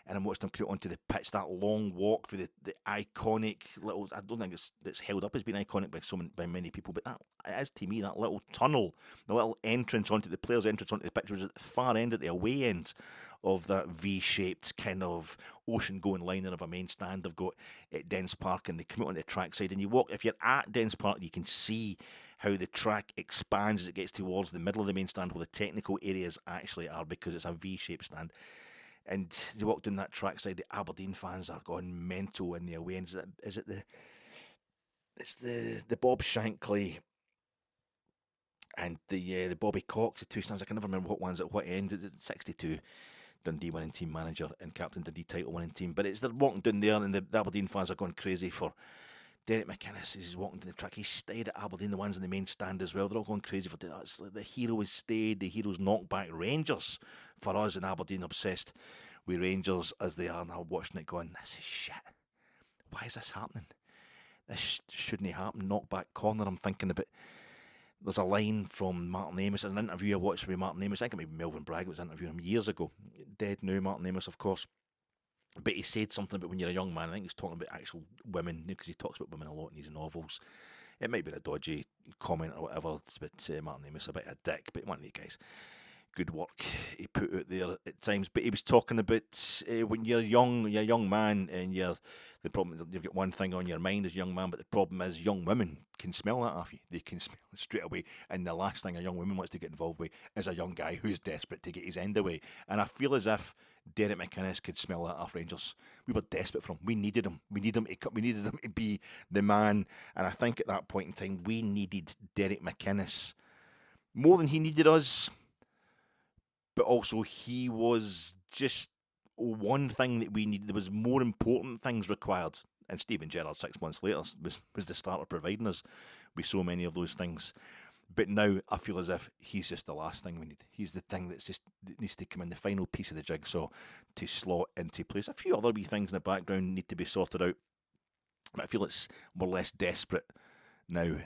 and I watched them come onto the pitch, that long walk for the iconic little, I don't think it's held up as being iconic by many people, but that it is to me, that little tunnel, the little entrance onto the players' entrance onto the pitch was at the far end, at the away end of that V-shaped kind of ocean-going liner of a main stand they've got at Dens Park, and they come out on the trackside, and you walk, if you're at Dens Park, you can see how the track expands as it gets towards the middle of the main stand where the technical areas actually are, because it's a V-shaped stand. And they walked down that trackside. The Aberdeen fans are going mental in the away end. It's the Bob Shankly and the Bobby Cox, the 2 stands. I can never remember what one's at what end. It's 62 Dundee winning team manager and captain Dundee title winning team. But they're walking down there, and the Aberdeen fans are going crazy for Derek McInnes. He's walking down the track. He stayed at Aberdeen, the ones in the main stand as well. They're all going crazy for that. It's like the hero has stayed. The hero's knocked back. Rangers, for us in Aberdeen, obsessed with Rangers as they are now, watching it going, this is shit. Why is this happening? This shouldn't happen. Knocked back corner. I'm thinking about. There's a line from Martin Amos in an interview I watched with Martin Amos. I think maybe Melvin Bragg was interviewing him years ago. Dead now, Martin Amos, of course. But he said something about when you're a young man. I think he's talking about actual women, because he talks about women a lot in his novels. It might be a dodgy comment or whatever, but Martin Amos a bit of a dick, but one of the guys. good work he put out there at times. But he was talking about when you're a young man, and the problem you've got one thing on your mind as a young man, but the problem is young women can smell that off you. They can smell it straight away, and the last thing a young woman wants to get involved with is a young guy who's desperate to get his end away. And I feel as if Derek McInnes could smell that off Rangers. We were desperate for him. We needed him. We needed him to be the man. And I think at that point in time, we needed Derek McInnes more than he needed us. But also, he was just one thing that we needed. There was more important things required. And Steven Gerrard, 6 months later, was the starter providing us with so many of those things. But now I feel as if he's just the last thing we need. He's the thing that needs to come in, the final piece of the jigsaw to slot into place. A few other wee things in the background need to be sorted out. But I feel we're less desperate now.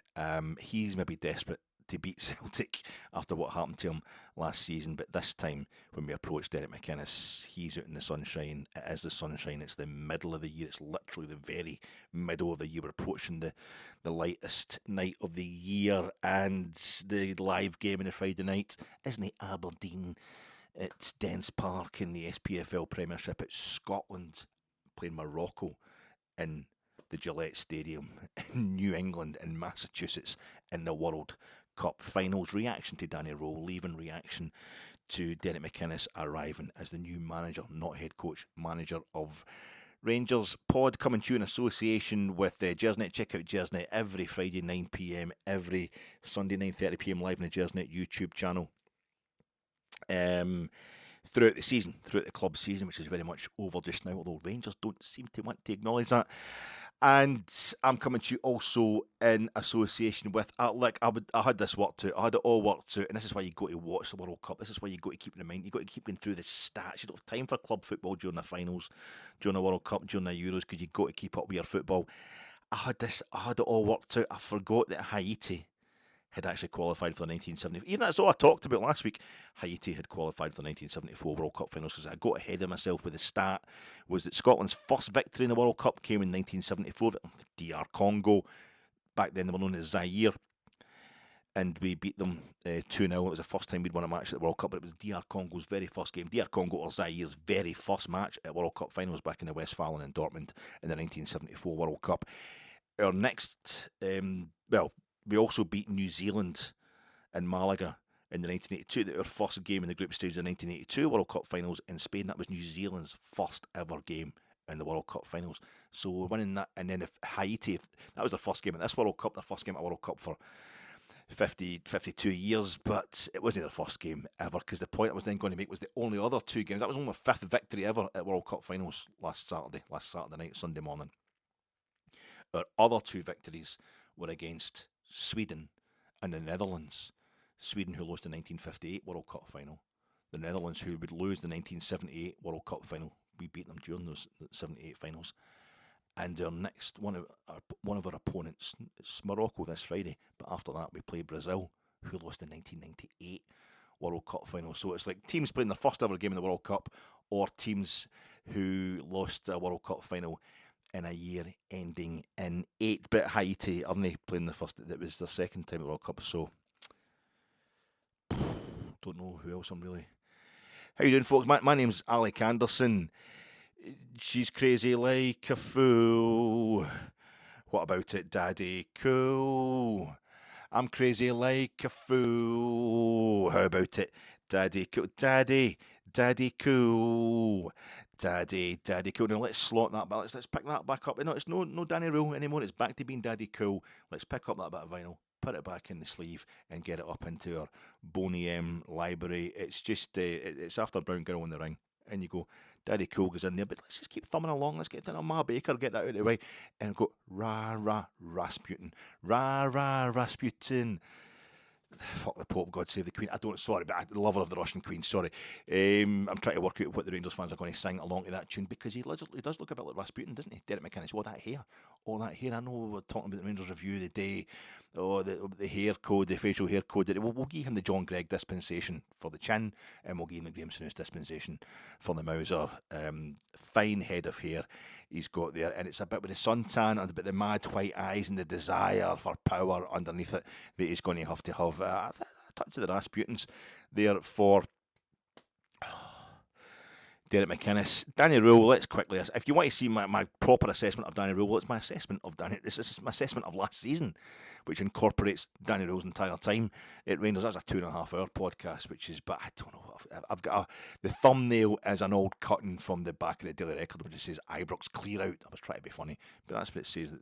He's maybe desperate to beat Celtic after what happened to him last season. But this time, when we approach Derek McInnes, he's out in the sunshine. It is the sunshine. It's the middle of the year. It's literally the very middle of the year. We're approaching the lightest night of the year, and the live game on the Friday night isn't it Aberdeen at Dens Park in the SPFL Premiership. It's Scotland playing Morocco in the Gillette Stadium in New England in Massachusetts in the World Cup finals. Reaction to Danny Röhl leaving, reaction to Derek McInnes arriving as the new manager, not head coach, manager of Rangers. Pod coming to you in association with Jersnet. Check out Jersnet every Friday 9 p.m, every Sunday 9:30 p.m, live on the Jersnet YouTube channel. Throughout the season, throughout the club season, which is very much over just now, although Rangers don't seem to want to acknowledge that. And I'm coming to you also in association with, look, I had this worked out. I had it all worked out, and this is why you go to watch the World Cup. This is why you got to keep in mind. You've got to keep going through the stats. You don't have time for club football during the finals, during the World Cup, during the Euros, because you've got to keep up with your football. I had it all worked out. I forgot that Haiti had actually qualified for the 1974. Even that's all I talked about last week. Haiti had qualified for the 1974 World Cup finals, because I got ahead of myself with the stat was that Scotland's first victory in the World Cup came in 1974. DR Congo, back then they were known as Zaire, and we beat them 2-0. It was the first time we'd won a match at the World Cup, but it was DR Congo's very first game. DR Congo or Zaire's very first match at World Cup finals back in the Westfalen in Dortmund in the 1974 World Cup. Our next, we also beat New Zealand in Malaga in the 1982. Our first game in the group stage of the 1982 World Cup finals in Spain. That was New Zealand's first ever game in the World Cup finals. So we're winning that. And then if Haiti, that was their first game at this World Cup, their first game at World Cup for 52 years, but it wasn't their first game ever, because the point I was then going to make was the only other two games. That was only my fifth victory ever at World Cup finals last Saturday night, Sunday morning. Our other two victories were against Sweden and the Netherlands. Sweden, who lost the 1958 World Cup final. The Netherlands, who would lose the 1978 World Cup final. We beat them during those 78 finals. And our next one of our opponents is Morocco this Friday. But after that, we play Brazil, who lost the 1998 World Cup final. So it's like teams playing their first ever game in the World Cup, or teams who lost a World Cup final in a year ending in 8. But Haiti, aren't they playing the first? That was their second time at the World Cup. So don't know who else I'm really. How you doing, folks? My name's Alec Anderson. She's crazy like a fool. What about it, Daddy? Cool. I'm crazy like a fool. How about it, Daddy? Cool. Daddy cool. Daddy cool. Now let's slot that back. Let's pick that back up. No, it's no Danny Röhl anymore. It's back to being Daddy cool. Let's pick up that bit of vinyl, put it back in the sleeve, and get it up into our Boney M library. It's just it's after Brown Girl in the Ring, and you go, Daddy cool goes in there, but let's just keep thumbing along. Let's get that on Ma Baker, get that out of the way, and go rah Rasputin, rah Rasputin. Fuck the Pope, God save the Queen. Sorry, but I love her of the Russian Queen, sorry. I'm trying to work out what the Rangers fans are going to sing along to that tune, because he does look a bit like Rasputin, doesn't he? Derek McInnes, all that hair. I know we were talking about the Rangers review the day, the hair code, the facial hair code. We'll give him the John Gregg dispensation for the chin, and we'll give him the Graham Souness dispensation for the Mauser. Fine head of hair he's got there, and it's a bit with the suntan and a bit the mad white eyes and the desire for power underneath it that he's going to have. A touch of the Rasputins there for Derek McInnes, Danny Röhl. Let's quickly, if you want to see my proper assessment of Danny Röhl, it's my assessment of Danny. This is my assessment of last season, which incorporates Danny Röhl's entire time at Rangers. That's a 2.5 hour podcast, which is, but I don't know. I've got the thumbnail is an old cutting from the back of the Daily Record, which says Ibrox clear out. I was trying to be funny, but that's what it says,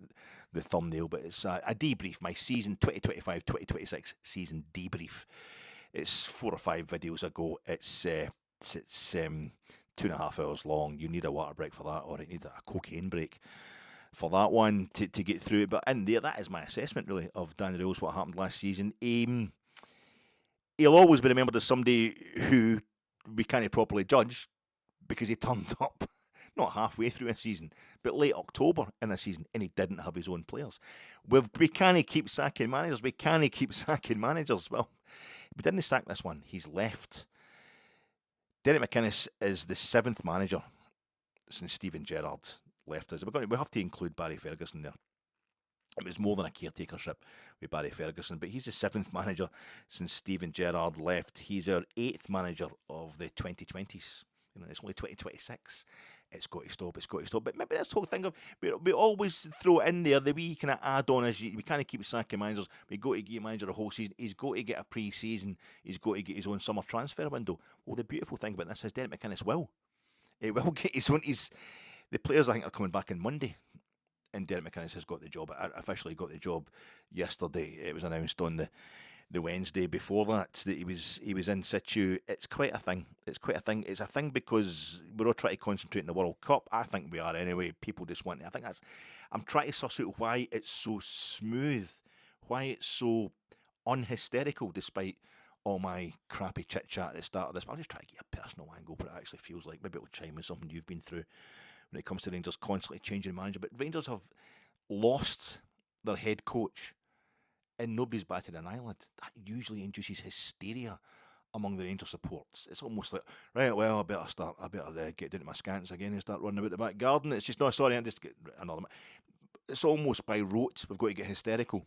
the thumbnail. But it's a debrief, my season 2025-2026 season debrief. It's 4 or 5 videos ago. It's 2.5 hours long. You need a water break for that, or you need a cocaine break for that one to get through it. But in there, that is my assessment, really, of Danny Röhl's what happened last season. He'll always be remembered as somebody who we can't properly judge because he turned up not halfway through a season, but late October in a season, and he didn't have his own players. We can't keep sacking managers. Well, we didn't sack this one. He's left. Derek McInnes is the 7th manager since Steven Gerrard left us. We have to include Barry Ferguson there. It was more than a caretakership with Barry Ferguson, but he's the 7th manager since Steven Gerrard left. He's our 8th manager of the 2020s. It's only 2026. It's got to stop. But maybe this whole thing of we always throw in there the wee kind of add-on is we can't keep sacking managers. We got to give a manager a whole season. He's got to get a pre-season. He's got to get his own summer transfer window. Well, the beautiful thing about this is Derek McInnes will. He will get his own. The players I think are coming back on Monday, and Derek McInnes has got the job. I officially got the job yesterday. It was announced on the Wednesday before that he was in situ. It's quite a thing. It's a thing because we're all trying to concentrate on the World Cup. I think we are anyway. People just want. I'm trying to suss out why it's so smooth, why it's so unhysterical, despite all my crappy chit chat at the start of this. But I'll just try to get a personal angle, what it actually feels like. Maybe it'll chime with something you've been through when it comes to Rangers constantly changing manager. But Rangers have lost their head coach, and nobody's batted an eyelid. That usually induces hysteria among the Rangers supports. It's almost like, right, well, I better get down to my scants again and start running about the back garden. It's just, no, sorry, I just get another. It's almost by rote. We've got to get hysterical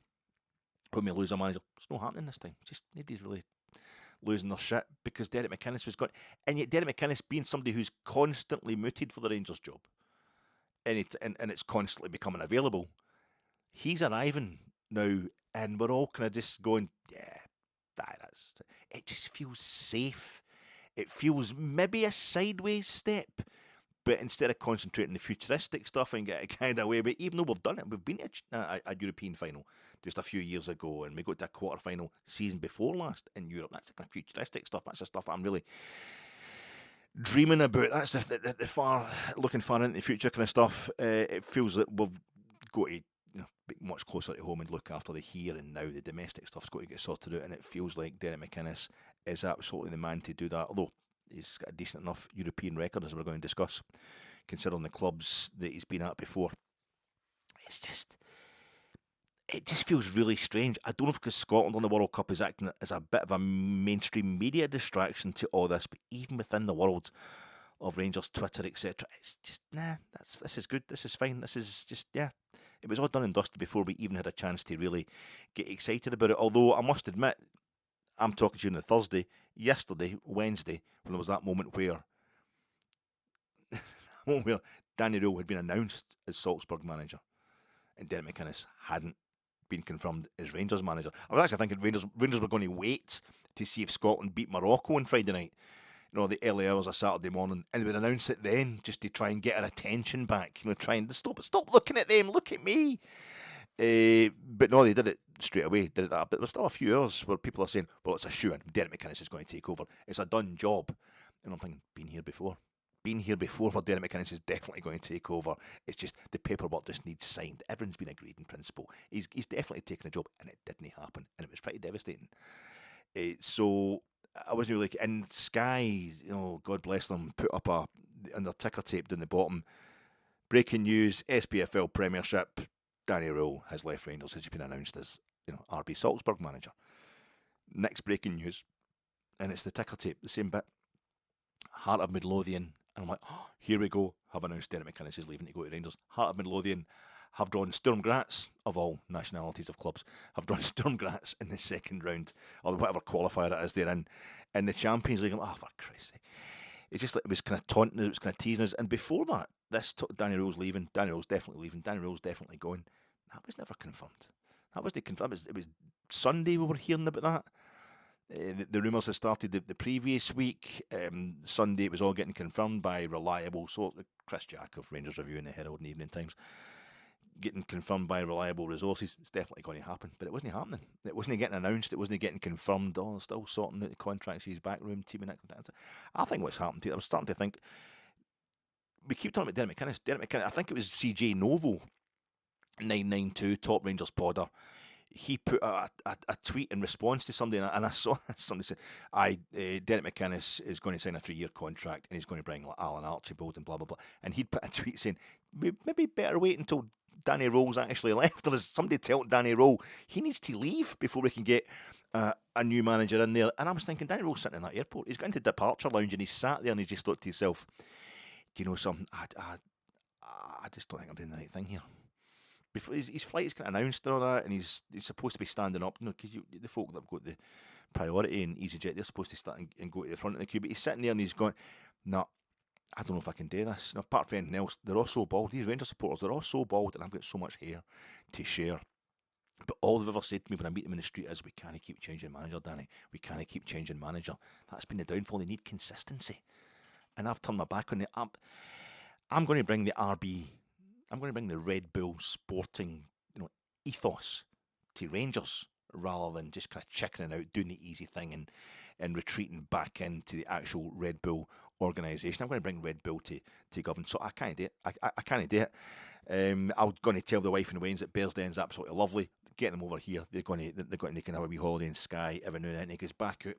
when we lose a manager. It's not happening this time. It's just nobody's really losing their shit because Derek McInnes was gone. And yet Derek McInnes being somebody who's constantly mooted for the Rangers job, and it's constantly becoming available, he's arriving now. And we're all kind of just going, yeah, it just feels safe. It feels maybe a sideways step, but instead of concentrating on the futuristic stuff and get it kind of away, but even though we've done it, we've been to a European final just a few years ago, and we got to a quarter-final season before last in Europe. That's the kind of futuristic stuff. That's the stuff I'm really dreaming about. That's the looking far into the future kind of stuff. It feels that we've got to be much closer to home and look after the here and now. The domestic stuff's got to get sorted out, and it feels like Derek McInnes is absolutely the man to do that, although he's got a decent enough European record, as we're going to discuss, considering the clubs that he's been at before. It just feels really strange. I don't know if because Scotland on the World Cup is acting as a bit of a mainstream media distraction to all this, but even within the world of Rangers, Twitter, etc., it's just, this is good, this is fine, this is just, it was all done and dusted before we even had a chance to really get excited about it. Although I must admit, I'm talking to you on the Thursday, yesterday, Wednesday, when there was that moment where Danny Röhl had been announced as Salzburg manager and Derek McInnes hadn't been confirmed as Rangers manager. I was actually thinking Rangers were going to wait to see if Scotland beat Morocco on Friday night, the early hours of Saturday morning, and they would announce it then just to try and get our attention back, trying to stop looking at them, look at me. But no, they did it straight away, but there's still a few hours where people are saying, well, it's a shoo-in, Derek McInnes is going to take over, it's a done job. And I'm thinking, been here before where Derek McInnes is definitely going to take over. It's just the paperwork just needs signed. Everyone's been agreed in principle. He's definitely taken a job, and it didn't happen, and it was pretty devastating. So I wasn't really, and Sky, God bless them, put up on their ticker tape down the bottom, breaking news, SPFL Premiership, Danny Röhl has left Rangers, has been announced as RB Salzburg manager. Next breaking news, and it's the ticker tape, the same bit, Heart of Midlothian, and I'm like, oh, here we go, have announced Derek McInnes is leaving to go to Rangers. Heart of Midlothian have drawn Sturm Graz, of all nationalities of clubs, have drawn Sturm Graz in the second round, or whatever qualifier it is they're in the Champions League. Oh, for Christ's sake. It just it was kind of taunting us, it was kind of teasing us. And before that, Danny Röhl's leaving. Danny Röhl's definitely leaving. Danny Röhl's definitely going. That was never confirmed. That wasn't confirmed. It was Sunday we were hearing about that. The rumours had started the previous week. Sunday it was all getting confirmed by reliable sources. Chris Jack of Rangers Review and the Herald and Evening Times. Getting confirmed by reliable resources. It's definitely going to happen, but it wasn't happening. It wasn't getting announced. It wasn't getting confirmed. Oh, still sorting out the contracts. His backroom team and that. I think what's happened to it, I was starting to think. We keep talking about Derek McInnes. Derek McInnes. I think it was CJ Novo, 992 Top Rangers podder. He put a tweet in response to somebody, and I saw somebody say, Derek McInnes is going to sign a 3-year contract, and he's going to bring Alan Archibald and blah, blah, blah. And he'd put a tweet saying, maybe better wait until Danny Röhl's actually left, or as somebody tell Danny Röhl he needs to leave before we can get a new manager in there. And I was thinking, Danny Röhl's sitting in that airport. He's got into departure lounge, and he's sat there, and he just thought to himself, do you know something? I just don't think I'm doing the right thing here. Before his flight is kind of announced and all that, and he's supposed to be standing up, because the folk that have got the priority in EasyJet, they're supposed to start and go to the front of the queue, but he's sitting there and he's going, no, I don't know if I can do this. Now, apart from anything else, they're all so bald. These Rangers supporters, they're all so bald, and I've got so much hair to share. But all they've ever said to me when I meet them in the street is, we can't keep changing manager, Danny. We can't keep changing manager. That's been the downfall. They need consistency. And I've turned my back on it. I'm going to bring the RB... I'm going to bring the Red Bull sporting, ethos to Rangers, rather than just kind of chickening out, doing the easy thing and retreating back into the actual Red Bull organisation. I'm going to bring Red Bull to govern. So I can't do it. I can't do it. I'm going to tell the wife and the Waynes that Bearsden's absolutely lovely. Get them over here. They can have a wee holiday in Skye every now and then. And he goes back out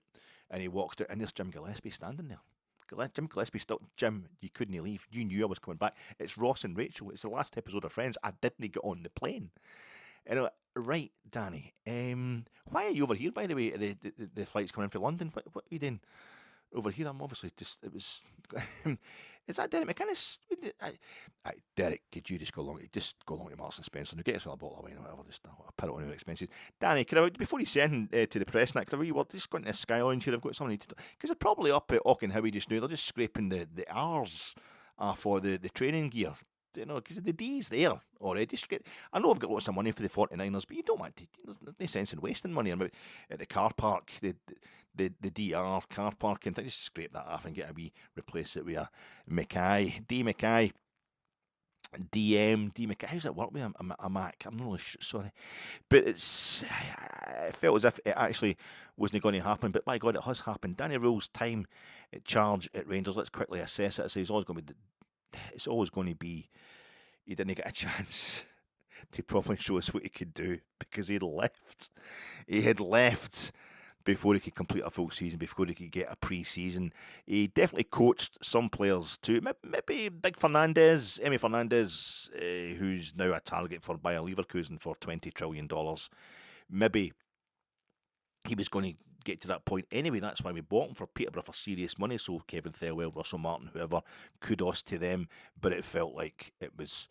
and he walks out, and there's Jim Gillespie standing there. Jim Gillespie still, Jim, you couldn't leave. You knew I was coming back. It's Ross and Rachel. It's the last episode of Friends. I didn't get on the plane. Anyway, right, Danny. Why are you over here, by the way? The flight's coming in from London. What are you doing over here? I'm obviously just. It was. Is that Derek McInnes? Derek, could you just go along to Marks and Spencer and get us a bottle of wine or whatever? Just I'll put it on your expenses. Danny, before you send to the press night, just going to the Sky Lounge here. I've got something to because they're probably up at Auchenhowie just now. They're just scraping the R's for the training gear. Because the D's there already. I know I've got lots of money for the 49ers, but you don't want to. There's no sense in wasting money at the car park, the DR car park, and just scrape that off and get a wee replace it with a Mackay, D Mackay. Mackay. How's that work with a Mac? I'm not really sorry, but it felt as if it actually wasn't going to happen. But by God, it has happened. Danny Röhl's time at charge at Rangers. Let's quickly assess it. I say it's always going to be. He didn't get a chance to properly show us what he could do because he had left. He had left before he could complete a full season, before he could get a pre-season. He definitely coached some players too. Maybe Big Fernandez, Emi Fernandez, who's now a target for Bayer Leverkusen for $20 trillion. Maybe he was going to get to that point anyway. That's why we bought him for Peterborough for serious money. So Kevin Thelwell, Russell Martin, whoever, kudos to them. But it felt like it was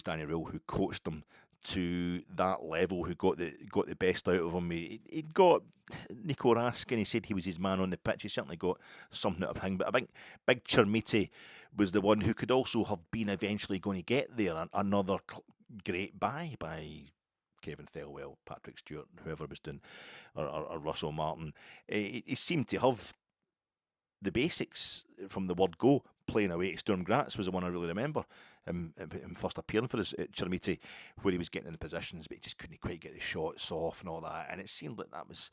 Danny Röhl who coached them to that level, who got the best out of him. He got Nico Raskin. He said he was his man on the pitch. He certainly got something out of him. But I think Big Chermiti was the one who could also have been eventually going to get there. Another great buy by Kevin Thelwell, Patrick Stewart, whoever was doing, or Russell Martin. He seemed to have the basics from the word go. Playing away to Sturm Graz was the one I really remember. Him first appearing for us at Chermiti, where he was getting in the positions, but he just couldn't quite get the shots off and all that. And it seemed like that was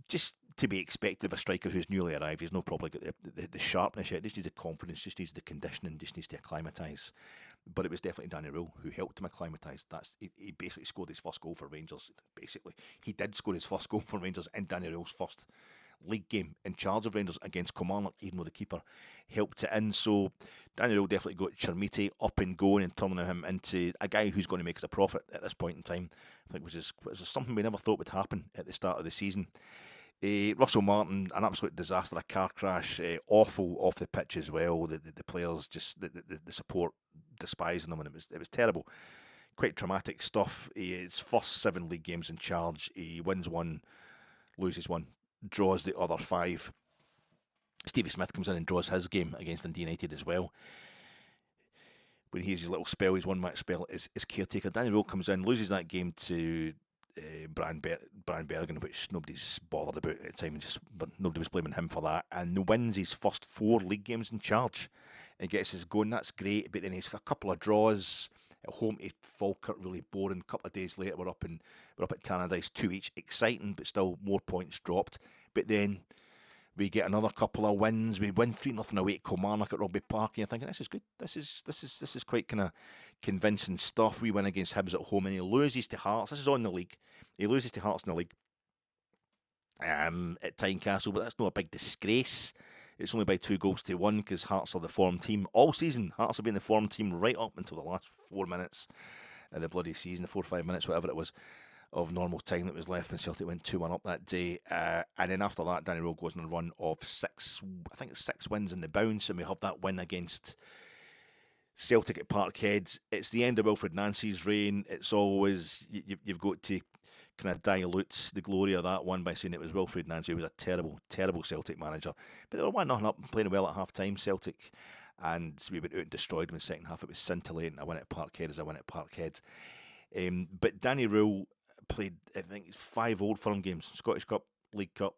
just to be expected of a striker who's newly arrived. He's not probably got the sharpness yet. Just needs the confidence, just needs the conditioning, just needs to acclimatise. But it was definitely Danny Röhl who helped him acclimatise. He basically scored his first goal for Rangers. Basically, he did score his first goal for Rangers in Danny Röhl's first league game in charge of Rangers against Kilmarnock, even though the keeper helped it in. So Danny Röhl definitely got Chermiti up and going and turning him into a guy who's going to make us a profit at this point in time. I think it was something we never thought would happen at the start of the season. Russell Martin, an absolute disaster, a car crash, awful off the pitch as well. The players just the support despising them, and it was terrible. Quite traumatic stuff. His first 7 league games in charge, he wins 1, loses 1, draws the other 5. Stevie Smith comes in and draws his game against Dundee United as well. When he has his little spell, his one-match spell, is caretaker. Danny Röhl comes in, loses that game to Bergen, which nobody's bothered about at the time, but nobody was blaming him for that, and wins his first 4 league games in charge and gets us going. That's great, but then he's got a couple of draws at home to Falkirk, really boring. A couple of days later, we're up at Tannadice, 2 each, exciting, but still more points dropped. But then we get another couple of wins. We win 3-0 away at Kilmarnock at Rugby Park, and you're thinking, this is good. This is quite kind of convincing stuff. We win against Hibs at home, and he loses to Hearts. This is on the league. He loses to Hearts in the league at Tynecastle, but that's not a big disgrace. It's only by 2-1 because Hearts are the form team all season. Hearts have been the form team right up until the last 4 minutes of the bloody season, 4 or 5 minutes, whatever it was, of normal time that was left when Celtic went 2-1 up that day. And then after that, Danny Röhl goes on a run of 6 wins in the bounce, and we have that win against Celtic at Parkhead. It's the end of Wilfred Nancy's reign. It's always, you've got to kind of dilute the glory of that one by saying it was Wilfred Nancy, who was a terrible, terrible Celtic manager. But they were 1-0 up and playing well at half-time, Celtic, and we went out and destroyed them in the second half. It was scintillating. I went at Parkhead as I went at Parkhead. But Danny Röhl played, I think, 5 Old Firm games, Scottish Cup, League Cup,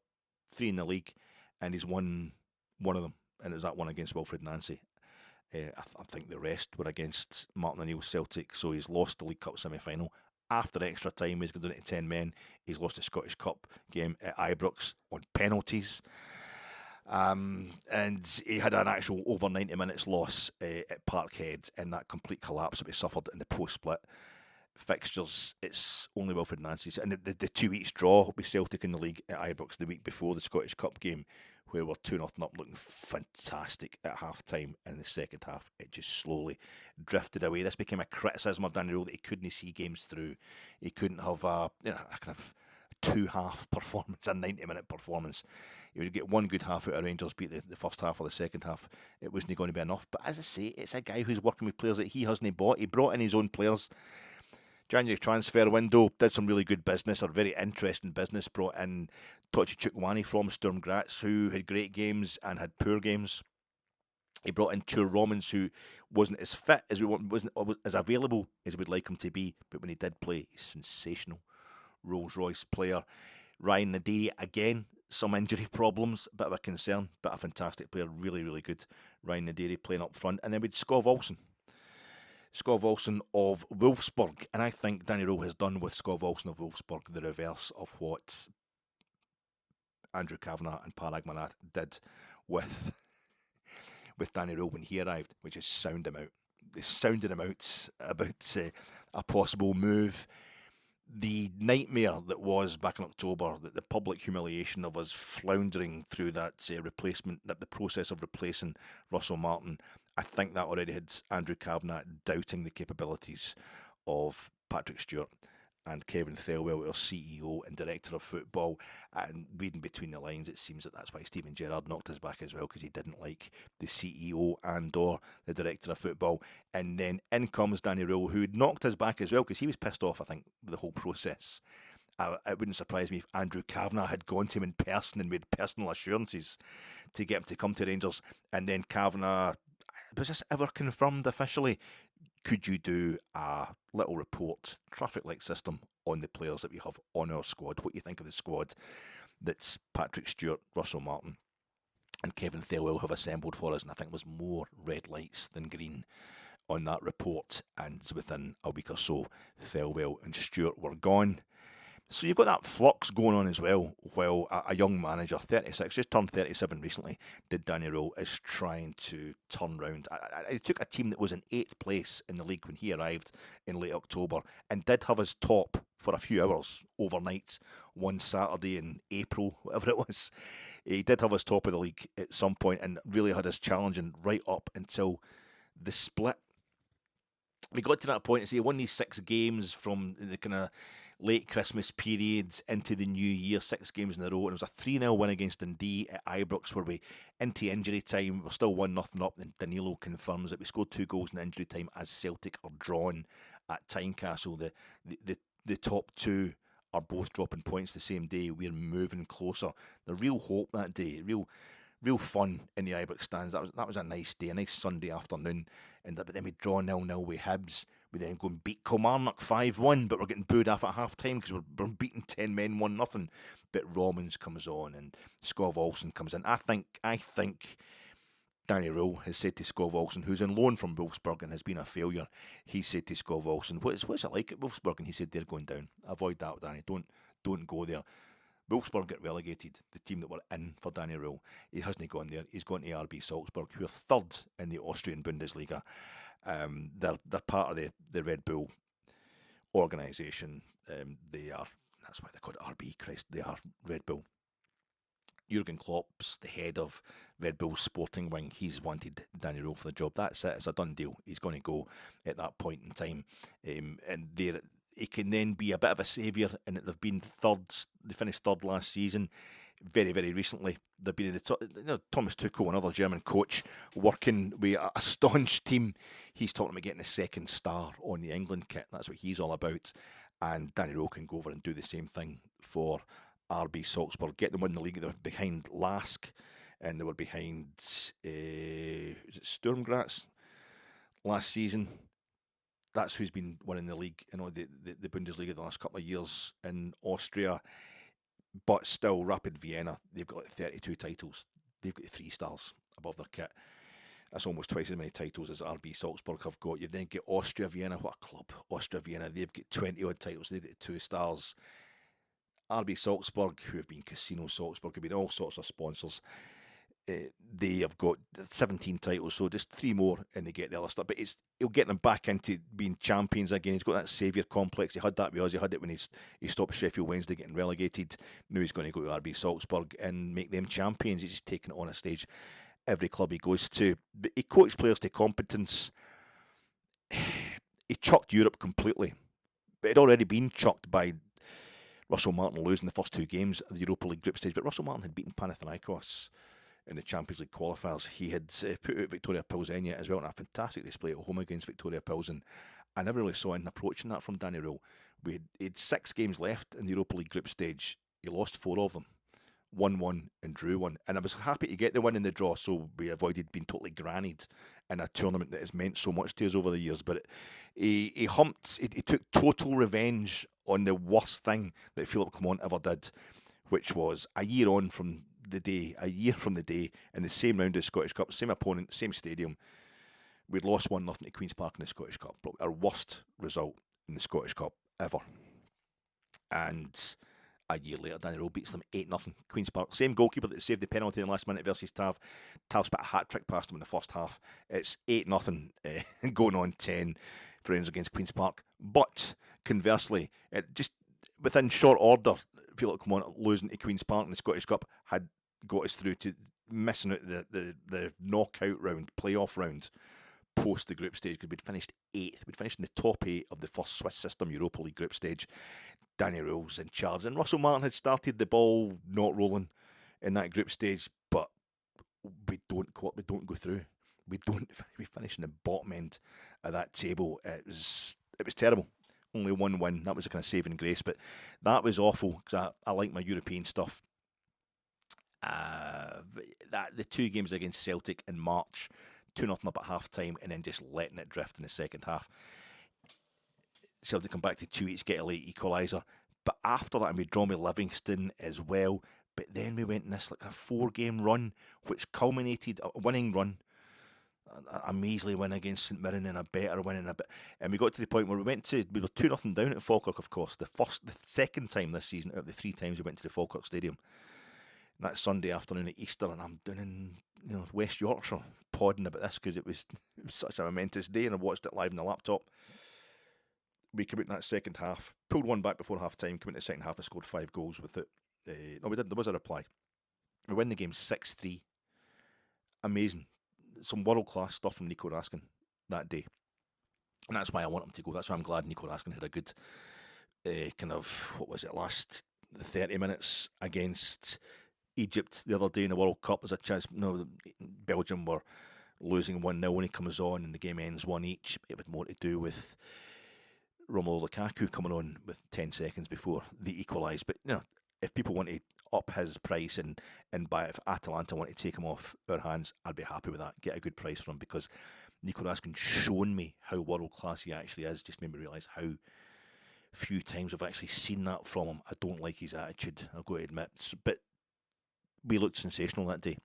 3 in the league, and he's won one of them, and it was that one against Wilfred Nancy. I think the rest were against Martin O'Neill's Celtic, so he's lost the League Cup semi-final. After extra time, he's going to 10 men. He's lost the Scottish Cup game at Ibrox on penalties. And he had an actual over 90 minutes loss at Parkhead in that complete collapse that we suffered in the post-split fixtures. It's only Wilfred Nancy's. And the 2 each draw with Celtic in the league at Ibrox the week before the Scottish Cup game, where we're 2-0 up, looking fantastic at half-time. And in the second half, it just slowly drifted away. This became a criticism of Danny Röhl that he couldn't see games through. He couldn't have a kind of 2-half performance, a 90-minute performance. He would get one good half out of Rangers, beat the first half or the second half. It wasn't going to be enough. But as I say, it's a guy who's working with players that he hasn't bought. He brought in his own players. January transfer window, did some really good business, or very interesting business. Brought in Tochi Chukwueze from Sturm Graz, who had great games and had poor games. He brought in Tur Romans, who wasn't as fit as wasn't as available as we'd like him to be, but when he did play, he's sensational. Rolls Royce player. Ryan Nadiri, again, some injury problems, bit of a concern, but a fantastic player, really, really good. Ryan Nadiri playing up front, and then we'd Skov Olsen of Wolfsburg, and I think Danny Röhl has done with Skov Olsen of Wolfsburg the reverse of what Andrew Cavenagh and Parag Manat did with Danny Röhl when he arrived, which is sound him out. They sounded him out about a possible move. The nightmare that was back in October, the public humiliation of us floundering through that replacement, that the process of replacing Russell Martin, I think that already had Andrew Cavenagh doubting the capabilities of Patrick Stewart and Kevin Thelwell, our CEO and Director of Football. And reading between the lines, it seems that that's why Stephen Gerrard knocked us back as well, because he didn't like the CEO and or the Director of Football. And then in comes Danny Röhl, who knocked us back as well, because he was pissed off, I think, with the whole process. It wouldn't surprise me if Andrew Cavenagh had gone to him in person and made personal assurances to get him to come to Rangers. And then Cavenagh, was this ever confirmed officially? Could you do a little report, traffic-like system, on the players that we have on our squad? What you think of the squad that's Patrick Stewart, Russell Martin and Kevin Thelwell have assembled for us? And I think there's more red lights than green on that report. And within a week or so, Thelwell and Stewart were gone. So you've got that flux going on as well, while a young manager, 36, just turned 37 recently, did Danny Röhl, is trying to turn round. He took a team that was in 8th place in the league when he arrived in late October and did have his top for a few hours overnight, one Saturday in April, whatever it was. He did have his top of the league at some point and really had us challenging right up until the split. We got to that point and he won these 6 games from the kind of late Christmas periods into the new year, 6 games in a row, and it was a 3-0 win against Dundee at Ibrox, where we, into injury time, we're still 1-0 up, and Danilo confirms that we scored 2 goals in injury time as Celtic are drawn at Tynecastle. The top 2 are both dropping points the same day. We're moving closer. The real hope that day, real real fun in the Ibrox stands. That was a nice day, a nice Sunday afternoon. But then we draw 0-0 with Hibs. We then go and beat Kilmarnock 5-1, but we're getting booed off at half-time because we're beating 10 men 1-0. But Romans comes on and Skov Olsen comes in. I think Danny Röhl has said to Skov Olsen, who's on loan from Wolfsburg and has been a failure, he said to Skov Olsen, what's it like at Wolfsburg? And he said, they're going down. Avoid that, Danny. Don't go there. Wolfsburg get relegated, the team that were in for Danny Röhl. He hasn't gone there. He's gone to RB Salzburg, who are third in the Austrian Bundesliga. They're part of the Red Bull organisation. That's why they call it RB, Christ. They are Red Bull. Jurgen Klopp's the head of Red Bull's sporting wing. He's wanted Danny Röhl for the job. That's it. It's a done deal. He's going to go at that point in time. And he can then be a bit of a saviour in that they've been third. They finished third last season. Very, very recently, they've been in the top. Thomas Tuchel, another German coach, working with a staunch team. He's talking about getting a second star on the England kit. That's what he's all about. And Danny Röhl can go over and do the same thing for RB Salzburg. Get them in the league. They were behind Lask, and they were behind Sturm Graz last season. That's who's been winning the league, the Bundesliga the last couple of years in Austria. But still, Rapid Vienna, they've got 32 titles. They've got 3 stars above their kit. That's almost twice as many titles as RB Salzburg have got. You then get Austria Vienna. What a club. Austria Vienna, they've got 20 odd titles. They've got 2 stars. RB Salzburg, who have been Casino Salzburg, have been all sorts of sponsors. They have got 17 titles, so just 3 more and they get the other stuff. But he'll get them back into being champions again. He's got that saviour complex. He had that with us. He had it when he stopped Sheffield Wednesday getting relegated. Now he's going to go to RB Salzburg and make them champions. He's just taking it on a stage every club he goes to. But he coached players to competence. He chucked Europe completely. But he'd already been chucked by Russell Martin losing the first 2 games of the Europa League group stage. But Russell Martin had beaten Panathinaikos in the Champions League qualifiers. He had put out Victoria Pilsen as well in a fantastic display at home against Victoria Pilsen. I never really saw anything approaching that from Danny Röhl. He had 6 games left in the Europa League group stage. He lost 4 of them. Won 1 and drew 1. And I was happy to get the win in the draw, so we avoided being totally grannied in a tournament that has meant so much to us over the years. But he took total revenge on the worst thing that Philip Clement ever did, which was a year from the day, in the same round of the Scottish Cup, same opponent, same stadium, we'd lost 1-0 to Queen's Park in the Scottish Cup. Probably our worst result in the Scottish Cup ever. And a year later, Danny Röhl beats them 8-0. Queen's Park. Same goalkeeper that saved the penalty in the last minute versus Tav. Tav's put a hat-trick past him in the first half. It's 8-0 going on 10 for Rangers against Queen's Park. But conversely, it just within short order, Philip Clement losing to Queen's Park in the Scottish Cup had got us through to missing out the knockout round, playoff round, post the group stage, because we'd finished 8th. We'd finished in the top 8 of the first Swiss system Europa League group stage. Danny Röhl's in charge, and Russell Martin had started the ball not rolling in that group stage, but we don't go through. We finish in the bottom end of that table. It was terrible. Only 1 win. That was a kind of saving grace, but that was awful because I like my European stuff. The 2 games against Celtic in March, 2-0 up at half time, and then just letting it drift in the second half. Celtic come back to 2-8, get a late equaliser. But after that, and we draw with Livingston as well. But then we went in this like a 4-game run, which culminated a winning run. A measly win against St Mirren and a better win in a bit. And we got to the point where we were 2-0 down at Falkirk, of course. The second time this season out of the 3 times we went to the Falkirk Stadium. And that Sunday afternoon at Easter, and I'm down in West Yorkshire podding about this because it was such a momentous day, and I watched it live on the laptop. We came out in that second half, pulled 1 back before half time, came out in the second half and scored 5 goals with it. No, we didn't. There was a reply. We win the game 6-3. Amazing. Some world-class stuff from Nico Raskin that day. And that's why I want him to go. That's why I'm glad Nico Raskin had a good last 30 minutes against Egypt the other day in the World Cup. There's a chance, Belgium were losing 1-0 when he comes on and the game ends 1 each. It had more to do with Romelu Lukaku coming on with 10 seconds before they equalised. But if people want to up his price and buy it. If Atalanta want to take him off our hands, I'd be happy with that. Get a good price for him, because Nico Raskin's shown me how world class he actually is. Just made me realise how few times I've actually seen that from him. I don't like his attitude, I've got to admit. But we looked sensational that day,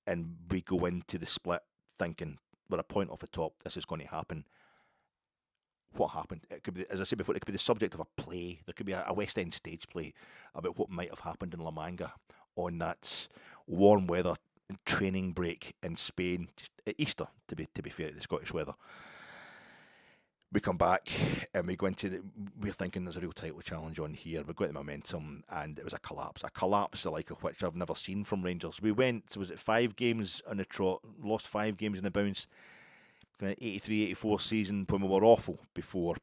and we go into the split thinking we're a point off the top, this is going to happen. What happened? It could be, as I said before, it could be the subject of a play. There could be a West End stage play about what might have happened in La Manga on that warm weather training break in Spain, just at Easter, to be fair to the Scottish weather. We come back and we go into we're thinking there's a real title challenge on here. We've got the momentum, and it was a collapse the like of which I've never seen from Rangers. We went, was it 5 games on the trot, lost 5 games in the bounce. 83-84 season when we were awful before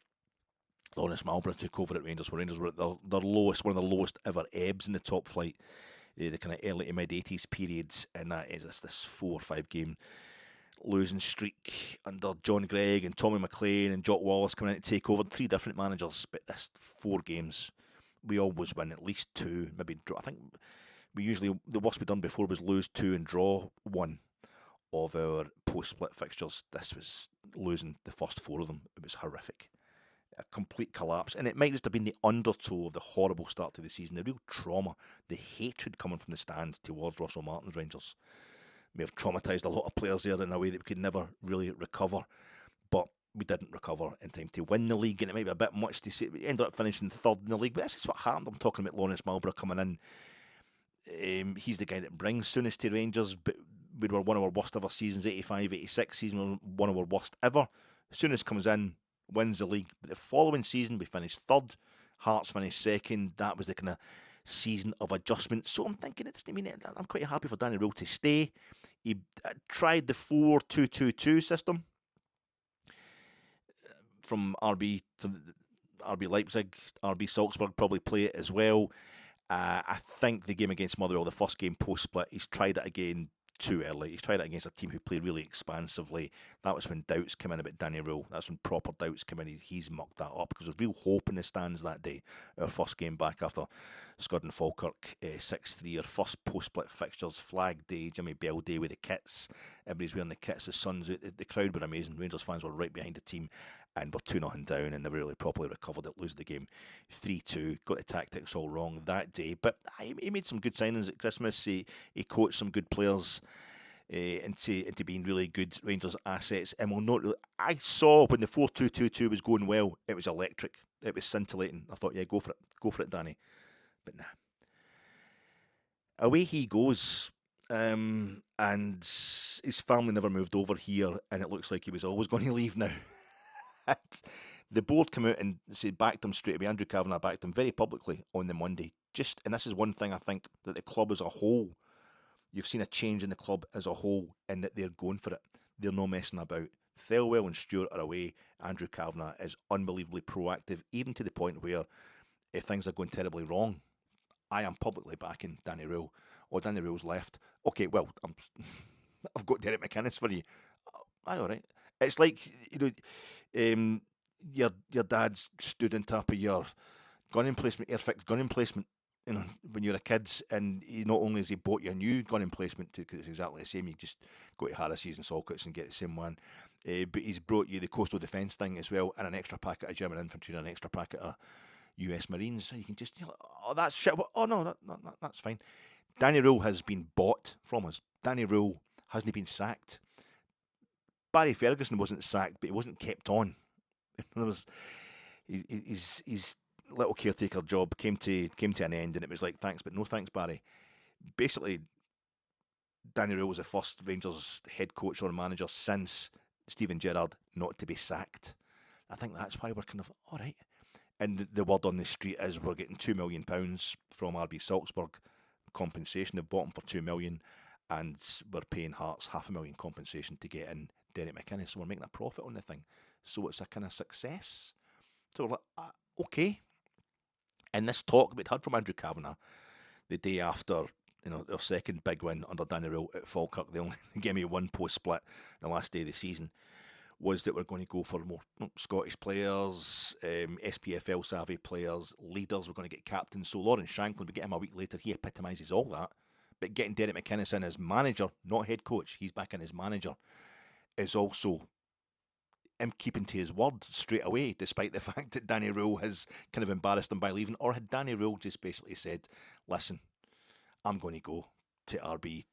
Lawrence Marlborough took over at Rangers, where Rangers were at their lowest, one of the lowest ever ebbs in the top flight, the kind of early to mid-80s periods, and that is this 4 or 5 game losing streak under John Gregg and Tommy McLean and Jock Wallace coming in to take over. 3 different managers, but this 4 games we always win at least 2, maybe draw. I think we usually, the worst we've done before was lose 2 and draw 1 of our post-split fixtures. This was losing the first 4 of them. It was horrific. A complete collapse. And it might just have been the undertow of the horrible start to the season, the real trauma, the hatred coming from the stand towards Russell Martin's Rangers. May have traumatised a lot of players there in a way that we could never really recover. But we didn't recover in time to win the league, and it might be a bit much to say. We ended up finishing 3rd in the league, but this is what happened. I'm talking about Lawrence Marlborough coming in. He's the guy that brings Souness to Rangers, but we were one of our worst ever seasons. 85-86 season was one of our worst ever. Souness comes in, wins the league, but the following season we finished 3rd. Hearts finished 2nd. That was the kind of season of adjustment. So I'm thinking, I'm quite happy for Danny Röhl to stay. He tried the 4-2-2-2 system from RB Leipzig. RB Salzburg probably play it as well. I think the game against Motherwell, the first game post-split, he's tried it again too early. He's tried it against a team who played really expansively. That was when doubts came in about Danny Röhl. That's when proper doubts came in. He's mucked that up, because there was real hope in the stands that day. Our first game back after Scud and Falkirk 6-3. Our first post-split fixtures, Flag Day, Jimmy Bell Day with the kits. Everybody's wearing the kits, the sun's out. The crowd were amazing. Rangers fans were right behind the team, and we're 2-0 down and never really properly recovered it. Lose the game 3-2. Got the tactics all wrong that day, but he made some good signings at Christmas. He coached some good players into being really good Rangers assets. And we'll note, I saw when the 4-2-2-2 was going well, it was electric. It was scintillating. I thought, yeah, go for it, Danny. But nah. Away he goes, and his family never moved over here, and it looks like he was always going to leave now. The board came out and said, backed him straight away. Andrew Cavenagh backed him very publicly on the Monday. And this is one thing I think that the club as a whole, you've seen a change in the club as a whole, in that they're going for it. They're not messing about. Thelwell and Stewart are away. Andrew Cavenagh is unbelievably proactive, even to the point where if things are going terribly wrong, I am publicly backing Danny Röhl. Or Danny Röhl's left. Okay, well, I've got Derek McInnes for you. Aye, all right. It's like, your dad's stood on top of your gun emplacement, air-fixed gun emplacement, when you're a kid, and not only has he bought you a new gun emplacement, because it's exactly the same, you just go to Harris's and Salcott's and get the same one, but he's brought you the coastal defence thing as well, and an extra packet of German infantry and an extra packet of US Marines. So you can just, oh, that's shit. Oh, no, that's fine. Danny Röhl has been bought from us. Danny Röhl hasn't been sacked. Barry Ferguson wasn't sacked, but he wasn't kept on. His little caretaker job came to an end, and it was like, thanks, but no thanks, Barry. Basically, Danny Röhl was the first Rangers head coach or manager since Steven Gerrard not to be sacked. I think that's why we're kind of, all right. And the word on the street is we're getting £2 million from RB Salzburg compensation. They've bought him for £2 million, and we're paying Hearts £500,000 compensation to get in Derek McInnes. So we're making a profit on the thing. So it's a kind of success. So we're like, okay. And this talk we'd heard from Andrew Cavenagh the day after, their second big win under Danny Röhl at Falkirk. They only gave me one post split the last day of the season. was that we're going to go for more Scottish players, SPFL savvy players, leaders. We're going to get captains. So Lawrence Shanklin, we get him a week later. He epitomises all that. But getting Derek McInnes in as manager, not head coach, he's back in as manager, is also him keeping to his word straight away, despite the fact that Danny Röhl has kind of embarrassed him by leaving. Or had Danny Röhl just basically said, listen, I'm going to go to RB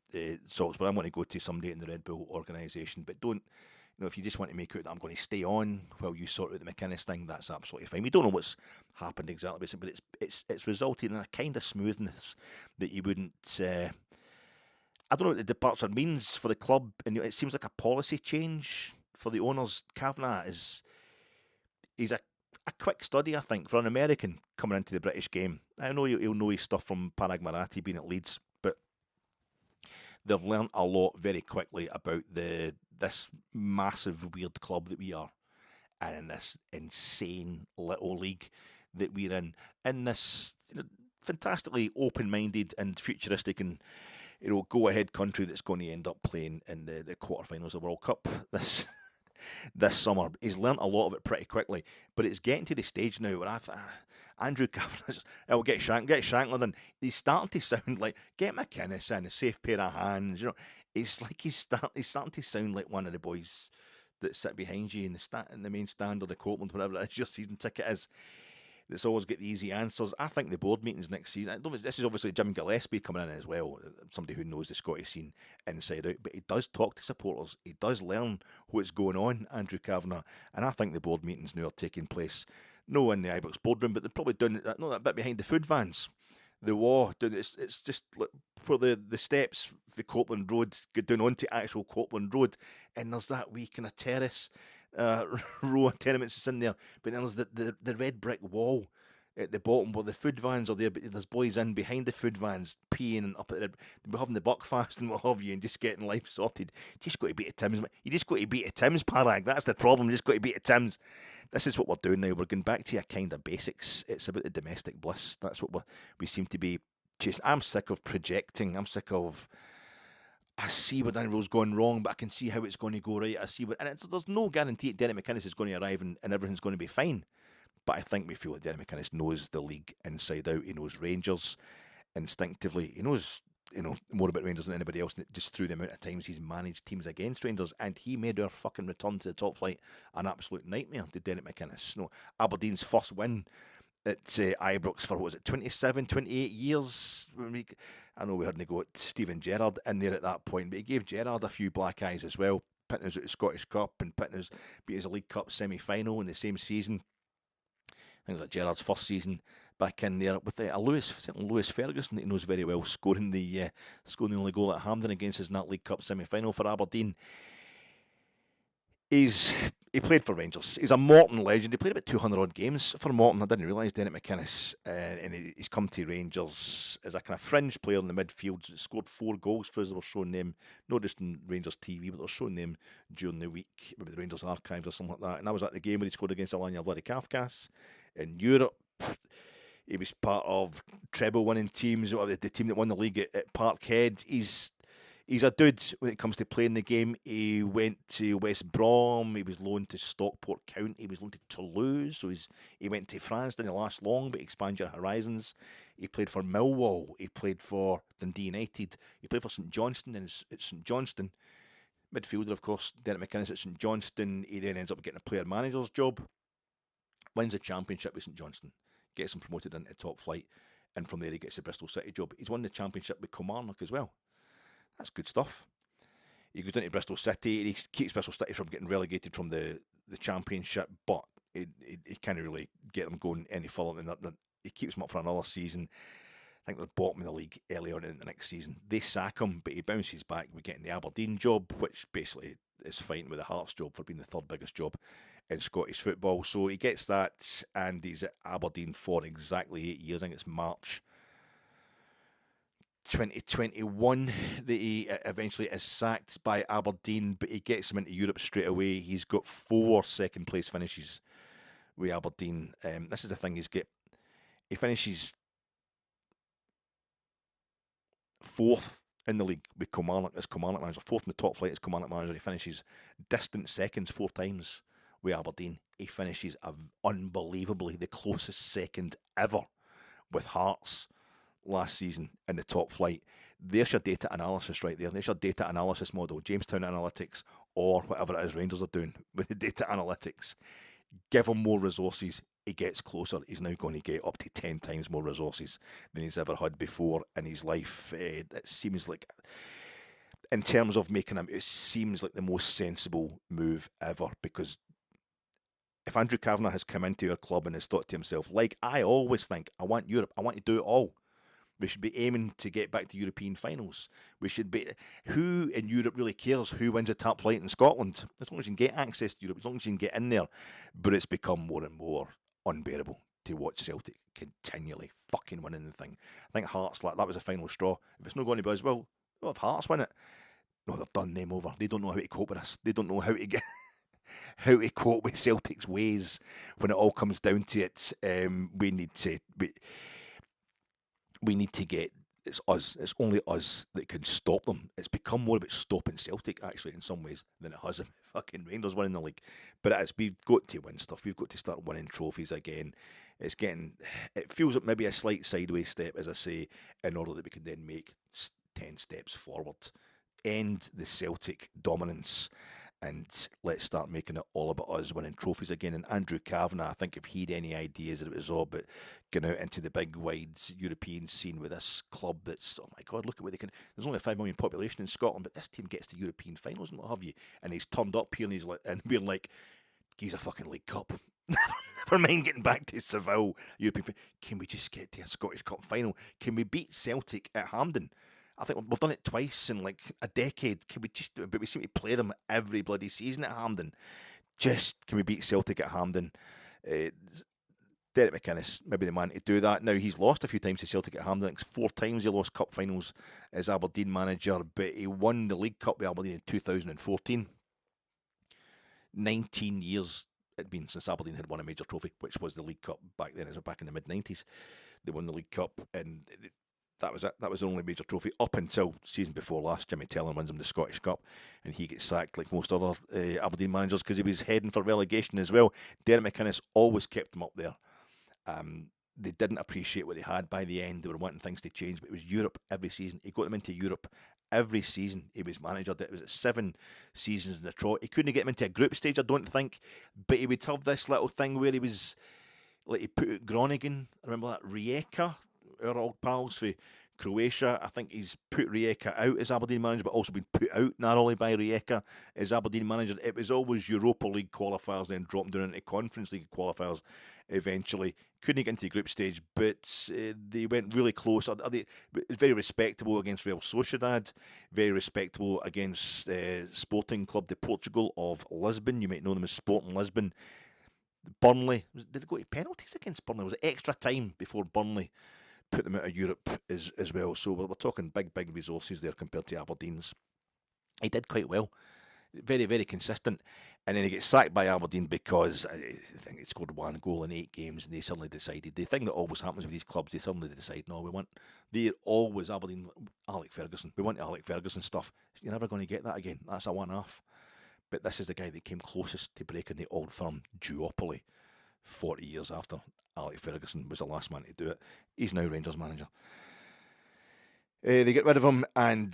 Salzburg. I'm going to go to somebody in the Red Bull organisation, but don't, if you just want to make out that I'm going to stay on while you sort out the McInnes thing, that's absolutely fine. We don't know what's happened exactly, but it's resulted in a kind of smoothness that you wouldn't. I don't know what the departure means for the club, and it seems like a policy change for the owners. Cavenagh he's a quick study, I think, for an American coming into the British game. I know he'll know his stuff from Parag Marathi being at Leeds, but they've learnt a lot very quickly about this massive weird club that we are, and in this insane little league that we're in this fantastically open-minded and futuristic and go-ahead country that's going to end up playing in the quarterfinals of the World Cup this summer. He's learnt a lot of it pretty quickly, but it's getting to the stage now where Andrew Cavenagh, get Shanklin in. He's starting to sound like, get McInnes in, a safe pair of hands. It's like he's starting to sound like one of the boys that sit behind you in the main stand or the Copeland, whatever it is your season ticket is. That's always get the easy answers. I think the board meetings next season, this is obviously Jim Gillespie coming in as well, somebody who knows the Scottish scene inside out, but he does talk to supporters. He does learn what's going on, Andrew Cavenagh, and I think the board meetings now are taking place, no in the Ibrox boardroom, but they're probably doing that bit behind the food vans. The wall, it's just like for the steps for Copeland Road, go down onto actual Copeland Road, and there's that wee kind of terrace row of tenements that's in there, but then there's the red brick wall at the bottom where the food vans are there, but there's boys in behind the food vans peeing and up at they're having the buckfast and what have you, and just getting life sorted. You just got to beat a Tim's. You just got to beat a Tim's, Parag. That's the problem. You just got to beat a Tim's. This is what we're doing now. We're going back to a kind of basics. It's about the domestic bliss. That's what we seem to be chasing. I'm sick of projecting. I'm sick of, I see where Danny Röhl's gone wrong, but I can see how it's going to go right. There's no guarantee that Derek McInnes is going to arrive and everything's going to be fine. But I think we feel that Derek McInnes knows the league inside out. He knows Rangers instinctively. He knows more about Rangers than anybody else, just through the amount of times he's managed teams against Rangers, and he made our fucking return to the top flight an absolute nightmare, did Derek McInnes. Aberdeen's first win at Ibrox for, 27, 28 years? I know we heard him go at Stephen Gerrard in there at that point, but he gave Gerrard a few black eyes as well, pitting us at the Scottish Cup and pitting us, beat us a League Cup semi-final in the same season. I think it was like Gerrard's first season back in there with Lewis Ferguson that he knows very well, scoring the only goal at Hampden against us in that League Cup semi-final for Aberdeen. He played for Rangers. He's a Morton legend. He played about 200 odd games for Morton. I didn't realise, Derek McInnes. And he's come to Rangers as a kind of fringe player in the midfield. Scored 4 goals for us. They were showing them, not just in Rangers TV, but they were showing them during the week, maybe the Rangers archives or something like that. And I was at the game where he scored against Alanya Vladikavkaz in Europe. He was part of treble-winning teams, the team that won the league at Parkhead. He's a dude when it comes to playing the game. He went to West Brom. He was loaned to Stockport County. He was loaned to Toulouse. So he went to France. Didn't last long, but expand your horizons. He played for Millwall. He played for Dundee United. He played for St Johnstone at St Johnstone. Midfielder, of course, Derek McInnes at St Johnstone. He then ends up getting a player manager's job. Wins the championship with St Johnstone. Gets him promoted into top flight. And from there he gets the Bristol City job. He's won the championship with Kilmarnock as well. That's good stuff. He goes down to Bristol City and he keeps Bristol City from getting relegated from the championship, but he can't really get them going any further than that. He keeps them up for another season. I think they're bottom of the league early on in the next season. They sack him, but he bounces back with getting the Aberdeen job, which basically is fighting with the Hearts job for being the third biggest job in Scottish football. So he gets that, and he's at Aberdeen for exactly 8 years. I think it's March 2021 that he eventually is sacked by Aberdeen, but he gets him into Europe straight away. He's got 4 second place finishes with Aberdeen. This is the thing, he finishes 4th in the league with Kilmarnock as Kilmarnock manager, 4th in the top flight as Kilmarnock manager. He finishes distant seconds 4 times with Aberdeen. He finishes unbelievably the closest second ever with Hearts last season in the top flight. There's your data analysis right there. There's your data analysis model, Jamestown Analytics, or whatever it is Rangers are doing with the data analytics. Give him more resources, he gets closer. He's now going to get up to 10 times more resources than he's ever had before in his life. It seems like, in terms of making him, it seems like the most sensible move ever, because if Andrew Cavenagh has come into your club and has thought to himself, like I always think, I want Europe, I want to do it all. We should be aiming to get back to European finals. We should be. Who in Europe really cares who wins a top flight in Scotland? As long as you can get access to Europe, as long as you can get in there. But it's become more and more unbearable to watch Celtic continually fucking winning the thing. I think Hearts, that was a final straw. If it's not going to be as well, if Hearts win it, no, they've done them over. They don't know how to cope with us. They don't know how to get. How to cope with Celtic's ways when it all comes down to it. We need to get, it's us, it's only us that can stop them. It's become more about stopping Celtic, actually, in some ways, than it has about fucking Rangers winning the league. But we've got to win stuff. We've got to start winning trophies again. It feels like maybe a slight sideways step, as I say, in order that we can then make 10 steps forward. End the Celtic dominance, and let's start making it all about us winning trophies again. And Andrew Cavenagh, I think if he'd any ideas that it was all about going out into the big, wide European scene with this club that's, oh my God, look at what they can... There's only a 5 million population in Scotland, but this team gets to European finals and what have you. And he's turned up here and he's being like, he's a fucking League Cup. Never mind getting back to Seville. European. Can we just get to a Scottish Cup final? Can we beat Celtic at Hampden? I think we've done it twice in like a decade. But we seem to play them every bloody season at Hampden. Can we beat Celtic at Hampden? Derek McInnes, maybe the man to do that. Now, he's lost a few times to Celtic at Hampden. I think 4 times he lost cup finals as Aberdeen manager, but he won the League Cup with Aberdeen in 2014. 19 years it'd been since Aberdeen had won a major trophy, which was the League Cup back then. It was back in the mid-90s. They won the League Cup, and that was it. That was the only major trophy up until season before last. Jimmy Tellin wins him the Scottish Cup, and he gets sacked like most other Aberdeen managers because he was heading for relegation as well. Derek McInnes always kept them up there. They didn't appreciate what they had by the end. They were wanting things to change, but it was Europe every season. He got them into Europe every season. He was manager. It was 7 seasons in a trot. He couldn't get them into a group stage, I don't think, but he would have this little thing where he was like, he put out Groningen. Remember that? Rijeka, our old pals for Croatia. I think he's put Rijeka out as Aberdeen manager, but also been put out narrowly by Rijeka as Aberdeen manager. It was always Europa League qualifiers, then dropping down into Conference League qualifiers eventually. Couldn't get into the group stage, but they went really close. It was very respectable against Real Sociedad, very respectable against Sporting Club de Portugal of Lisbon. You might know them as Sporting Lisbon. Burnley, did it go to penalties against Burnley? Was it extra time before Burnley put them out of Europe as well? So we're talking big resources there compared to Aberdeen's. He did quite well. Very, very consistent. And then he gets sacked by Aberdeen because I think he scored 1 goal in 8 games, and they suddenly decided, the thing that always happens with these clubs, they suddenly decide, no, they're always Aberdeen, Alec Ferguson. We want Alec Ferguson stuff. You're never going to get that again. That's a one-off. But this is the guy that came closest to breaking the old firm duopoly 40 years after Alec Ferguson was the last man to do it. He's now Rangers manager. They get rid of him, and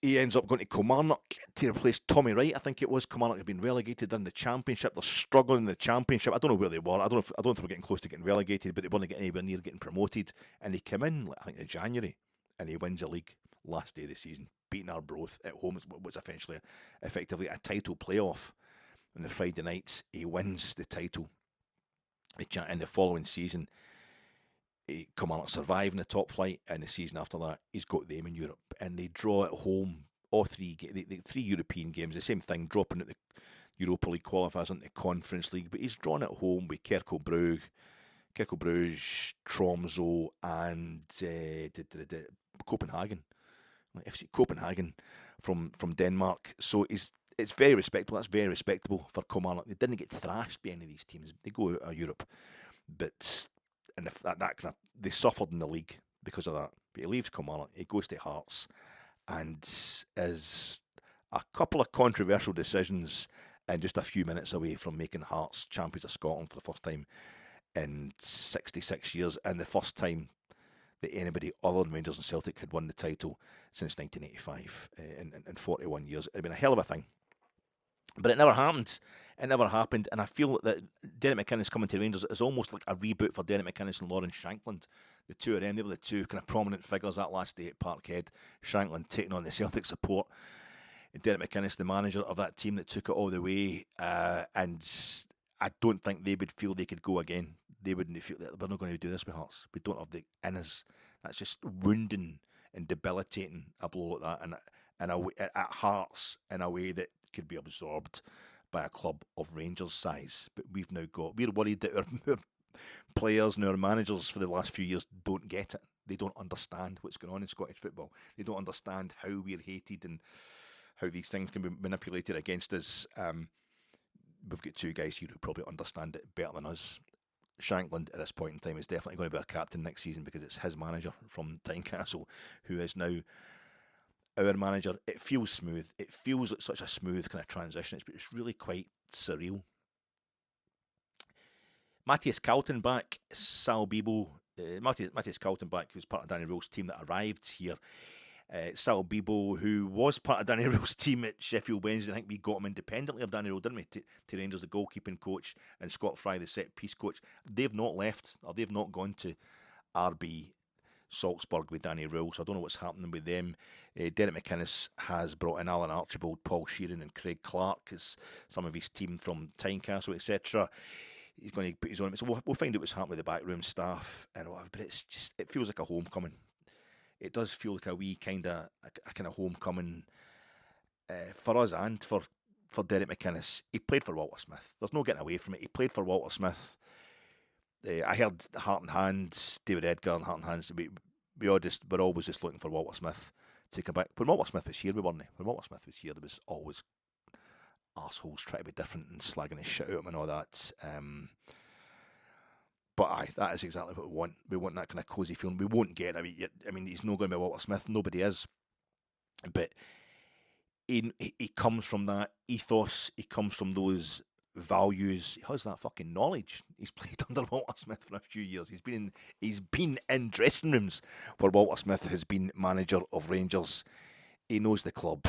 he ends up going to Kilmarnock to replace Tommy Wright. I think it was. Kilmarnock had been relegated in the Championship. They're struggling in the Championship. I don't know where they were. I don't think they were getting close to getting relegated, but they weren't getting anywhere near getting promoted. And he came in, I think, in January, and he wins the league last day of the season, beating Arbroath at home. It was effectively a title playoff. On the Friday nights, he wins the title. In the following season, Kilmarnock survive in the top flight, and the season after that, he's got them in Europe, and they draw at home all 3 European games. The same thing, dropping at the Europa League qualifiers into the Conference League, but he's drawn at home with Cercle Brugge, Tromsø, and Copenhagen. FC Copenhagen from Denmark. So it's very respectable. That's very respectable for Kilmarnock. They didn't get thrashed by any of these teams. They go out of Europe, but they suffered in the league because of that. But he leaves Kilmarnock. He goes to Hearts, and is a couple of controversial decisions and just a few minutes away from making Hearts champions of Scotland for the first time in 66 years, and the first time that anybody other than Rangers and Celtic had won the title since 1985 in 41 years. It had been a hell of a thing. But it never happened. It never happened. And I feel that Derek McInnes coming to Rangers is almost like a reboot for Derek McInnes and Lawrence Shankland. The two of them, they were the two kind of prominent figures that last day at Parkhead. Shankland taking on the Celtic support. Derek McInnes, the manager of that team that took it all the way. And I don't think they would feel they could go again. They wouldn't feel that we're not going to do this with Hearts. We don't have the in us. That's just wounding and debilitating a blow like that. And at Hearts in a way that could be absorbed by a club of Rangers size. But we're worried that our players and our managers for the last few years don't get it. They don't understand what's going on in Scottish football. They don't understand how we're hated and how these things can be manipulated against us. We've got two guys here who probably understand it better than us. Shankland at this point in time is definitely going to be our captain next season because it's his manager from Tynecastle who is now our manager. It feels smooth. It feels like such a smooth kind of transition. It's really quite surreal. Matthias Kaltenbach, Sal Bibo, Matthias Kaltenbach, who's part of Danny Röhl's team that arrived here. Sal Bibo, who was part of Danny Röhl's team at Sheffield Wednesday. I think we got him independently of Danny Röhl, didn't we? To Rangers, the goalkeeping coach, and Scott Fry, the set-piece coach. They've not left, or they've not gone to RB Salzburg with Danny Röhl, so I don't know what's happening with them. Derek McInnes has brought in Alan Archibald, Paul Sheeran and Craig Clark as some of his team from Tynecastle, etc. He's going to put his own. So we'll find out what's happening with the backroom staff and whatever, but it feels like a homecoming. It does feel like a wee kind of homecoming for us and for Derek McInnes. He played for Walter Smith. There's no getting away from it. He played for Walter Smith. I heard Heart and Hand, David Edgar and Heart and Hands. We're always just looking for Walter Smith to come back. When Walter Smith was here, we weren't. When Walter Smith was here, there was always arseholes trying to be different and slagging his shit at him and all that. But aye, that is exactly what we want. We want that kind of cosy feeling. We won't get. I mean, he's not going to be Walter Smith. Nobody is. But he comes from that ethos. He comes from those values. He has that fucking knowledge. He's played under Walter Smith for a few years. He's been in dressing rooms where Walter Smith has been manager of Rangers. He knows the club.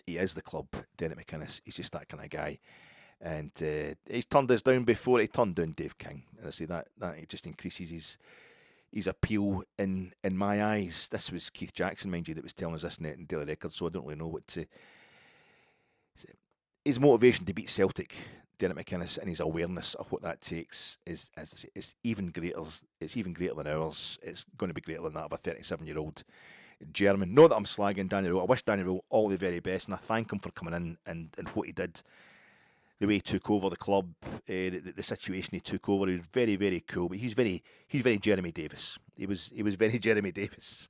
He is the club. Derek McInnes. He's just that kind of guy. And he's turned us down before. He turned down Dave King. And I say that it just increases his appeal in my eyes. This was Keith Jackson, mind you, that was telling us this in Daily Record, so I don't really know what to. His motivation to beat Celtic, Derek McInnes, and his awareness of what that takes is even greater. It's even greater than ours. It's going to be greater than that of a 37-year-old German. Not that I'm slagging Danny Röhl. I wish Danny Röhl all the very best, and I thank him for coming in and what he did. The way he took over the club, the situation he took over, he was very, very cool. But he's very Jeremy Davis. He was very Jeremy Davis,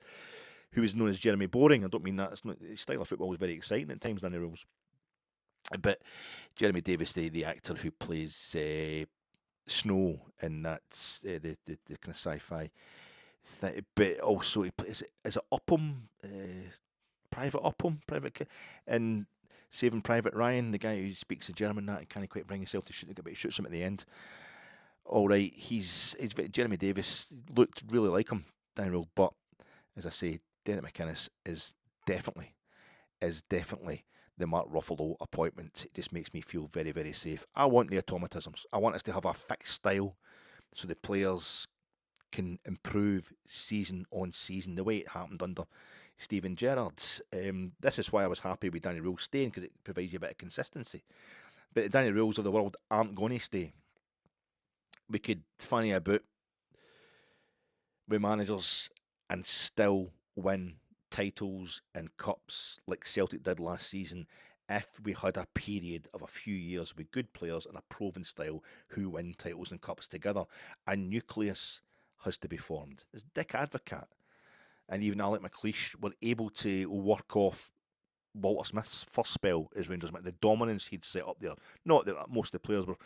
who was known as Jeremy Boring. I don't mean that. His style of football was very exciting at times, Danny Röhl's. But Jeremy Davis, the actor who plays Snow in that the kind of sci-fi thing, but also he plays, is it Upham, Private Upham, and Saving Private Ryan, the guy who speaks the German, that he can't quite bring himself to shoot him, but he shoots him at the end. All right, he's Jeremy Davis looked really like him, Danny Röhl, but as I say, Derek McInnes is definitely the Mark Ruffalo appointment. It just makes me feel very, very safe. I want the automatisms. I want us to have a fixed style so the players can improve season on season, the way it happened under Steven Gerrard. This is why I was happy with Danny Röhl staying, because it provides you a bit of consistency. But the Danny Röhls of the world aren't going to stay. We could fanny about with managers and still win titles and cups like Celtic did last season if we had a period of a few years with good players and a proven style who win titles and cups together. A nucleus has to be formed. As Dick Advocat and even Alec McLeish were able to work off Walter Smith's first spell as Rangers, the dominance he'd set up there. Not that most of the players were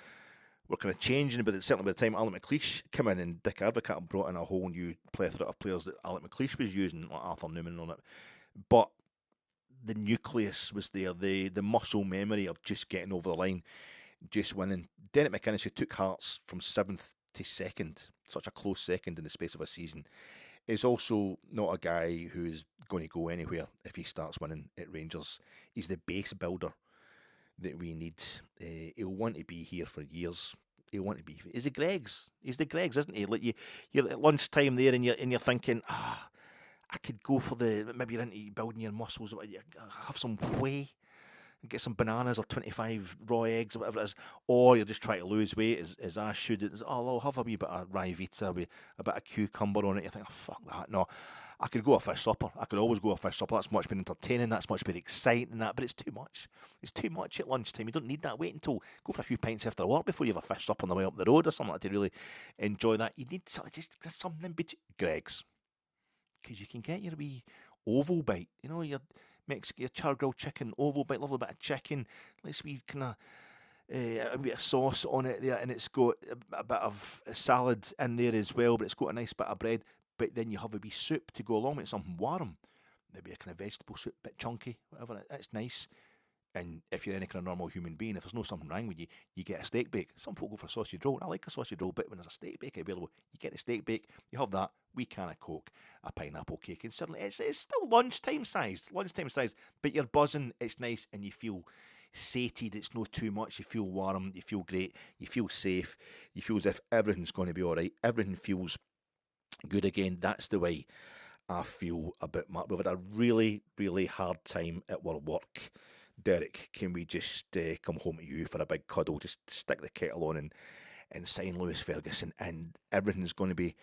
kind of changing, but certainly by the time Alec McLeish came in and Dick Advocat brought in a whole new plethora of players that Alec McLeish was using, like Arthur Newman on it. But the nucleus was there, the muscle memory of just getting over the line, just winning. Derek McInnes, who took Hearts from 7th to 2nd, such a close second in the space of a season, is also not a guy who's going to go anywhere if he starts winning at Rangers. He's the base builder that we need. He'll want to be here for years. He'll want to be. He's the Greggs, isn't he? Like you're at lunchtime there, and you're thinking, I could go for maybe you're into building your muscles. Have some whey, get some bananas or 25 raw eggs or whatever it is, or you're just trying to lose weight, as I should. I'll have a wee bit of rye vita with a bit of cucumber on it. You think, fuck that. No, I could go a fish supper. I could always go a fish supper. That's much more entertaining. That's much more exciting than that. But it's too much. It's too much at lunchtime. You don't need that. Wait until go for a few pints after work before you have a fish supper on the way up the road or something like that to really enjoy that. You need just something between Greggs, because you can get your wee oval bite. You know, your char grilled chicken, oval bite, lovely bit of chicken, nice wee kind of a bit of sauce on it there, and it's got a bit of salad in there as well, but it's got a nice bit of bread. But then you have a wee soup to go along with it, something warm, maybe a kind of vegetable soup, bit chunky, whatever. It's nice. And if you're any kind of normal human being, if there's no something wrong with you, you get a steak bake. Some folk go for a sausage roll. I like a sausage roll, but when there's a steak bake available, you get a steak bake, you have that, wee can of Coke, a pineapple cake, and suddenly it's still lunchtime sized, but you're buzzing, it's nice, and you feel sated, it's not too much, you feel warm, you feel great, you feel safe, you feel as if everything's going to be alright, everything feels good again. That's the way I feel about Mark. We've had a really, really hard time at our work. Derek, can we just come home to you for a big cuddle, just stick the kettle on and sign Lewis Ferguson, and everything's going to be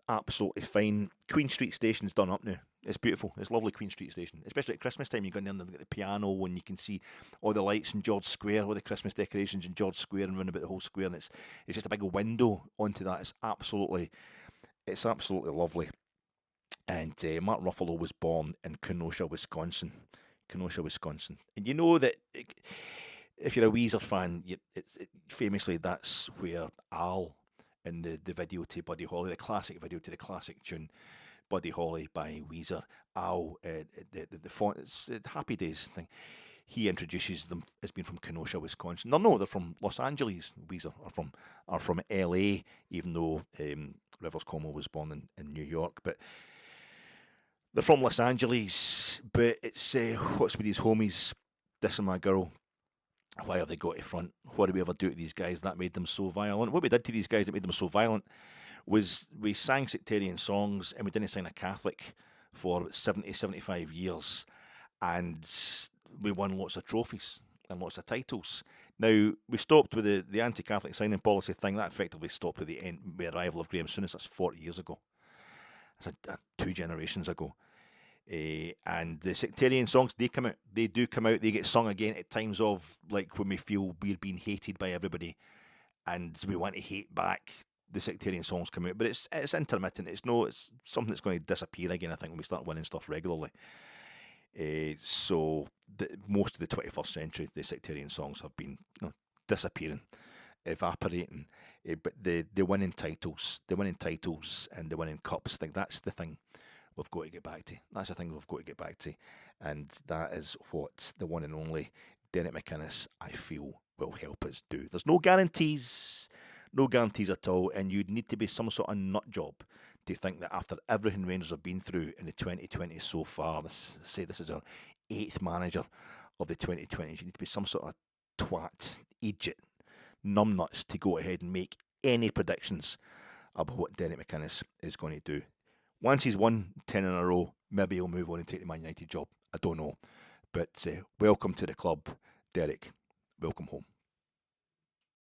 absolutely fine. Queen Street Station's done up now. It's beautiful. It's lovely, Queen Street Station. Especially at Christmas time, you go in there and get the piano and you can see all the lights in George Square, all the Christmas decorations in George Square and round about the whole square, and it's just a big window onto that. It's absolutely lovely. And Mark Ruffalo was born in Kenosha, Wisconsin. And you know that if you're a Weezer fan, famously that's where Al, in the video to Buddy Holly, the classic video to the classic tune Buddy Holly by Weezer, Al, the font, it's the Happy Days thing, he introduces them as being from Kenosha, Wisconsin. No, they're from Los Angeles. Weezer are from LA, even though Rivers Cuomo was born in New York, but they're from Los Angeles. But it's what's with these homies dissing my girl? Why have they got to front? What did we ever do to these guys that made them so violent? What we did to these guys that made them so violent was we sang sectarian songs and we didn't sign a Catholic for 70, 75 years, and we won lots of trophies and lots of titles. Now, we stopped with the anti-Catholic signing policy thing. That effectively stopped with the arrival of Graham Souness. That's 40 years ago. That's 2 generations ago. And the sectarian songs, they do come out, they get sung again at times of, like, when we feel we're being hated by everybody and we want to hate back, the sectarian songs come out, but it's intermittent. It's something that's going to disappear again, I think, when we start winning stuff regularly. So most of the 21st century, the sectarian songs have been disappearing, evaporating. But the winning titles and the winning cups, I think that's the thing we've got to get back to. That's the thing we've got to get back to. And that is what the one and only Derek McInnes, I feel, will help us do. There's no guarantees at all, and you'd need to be some sort of nut job to think that after everything Rangers have been through in the 2020s so far, this is our 8th manager of the 2020s, you need to be some sort of twat, idiot, numbnuts to go ahead and make any predictions about what Derek McInnes is going to do. Once he's won 10 in a row, maybe he'll move on and take the Man United job. I don't know. But welcome to the club, Derek. Welcome home.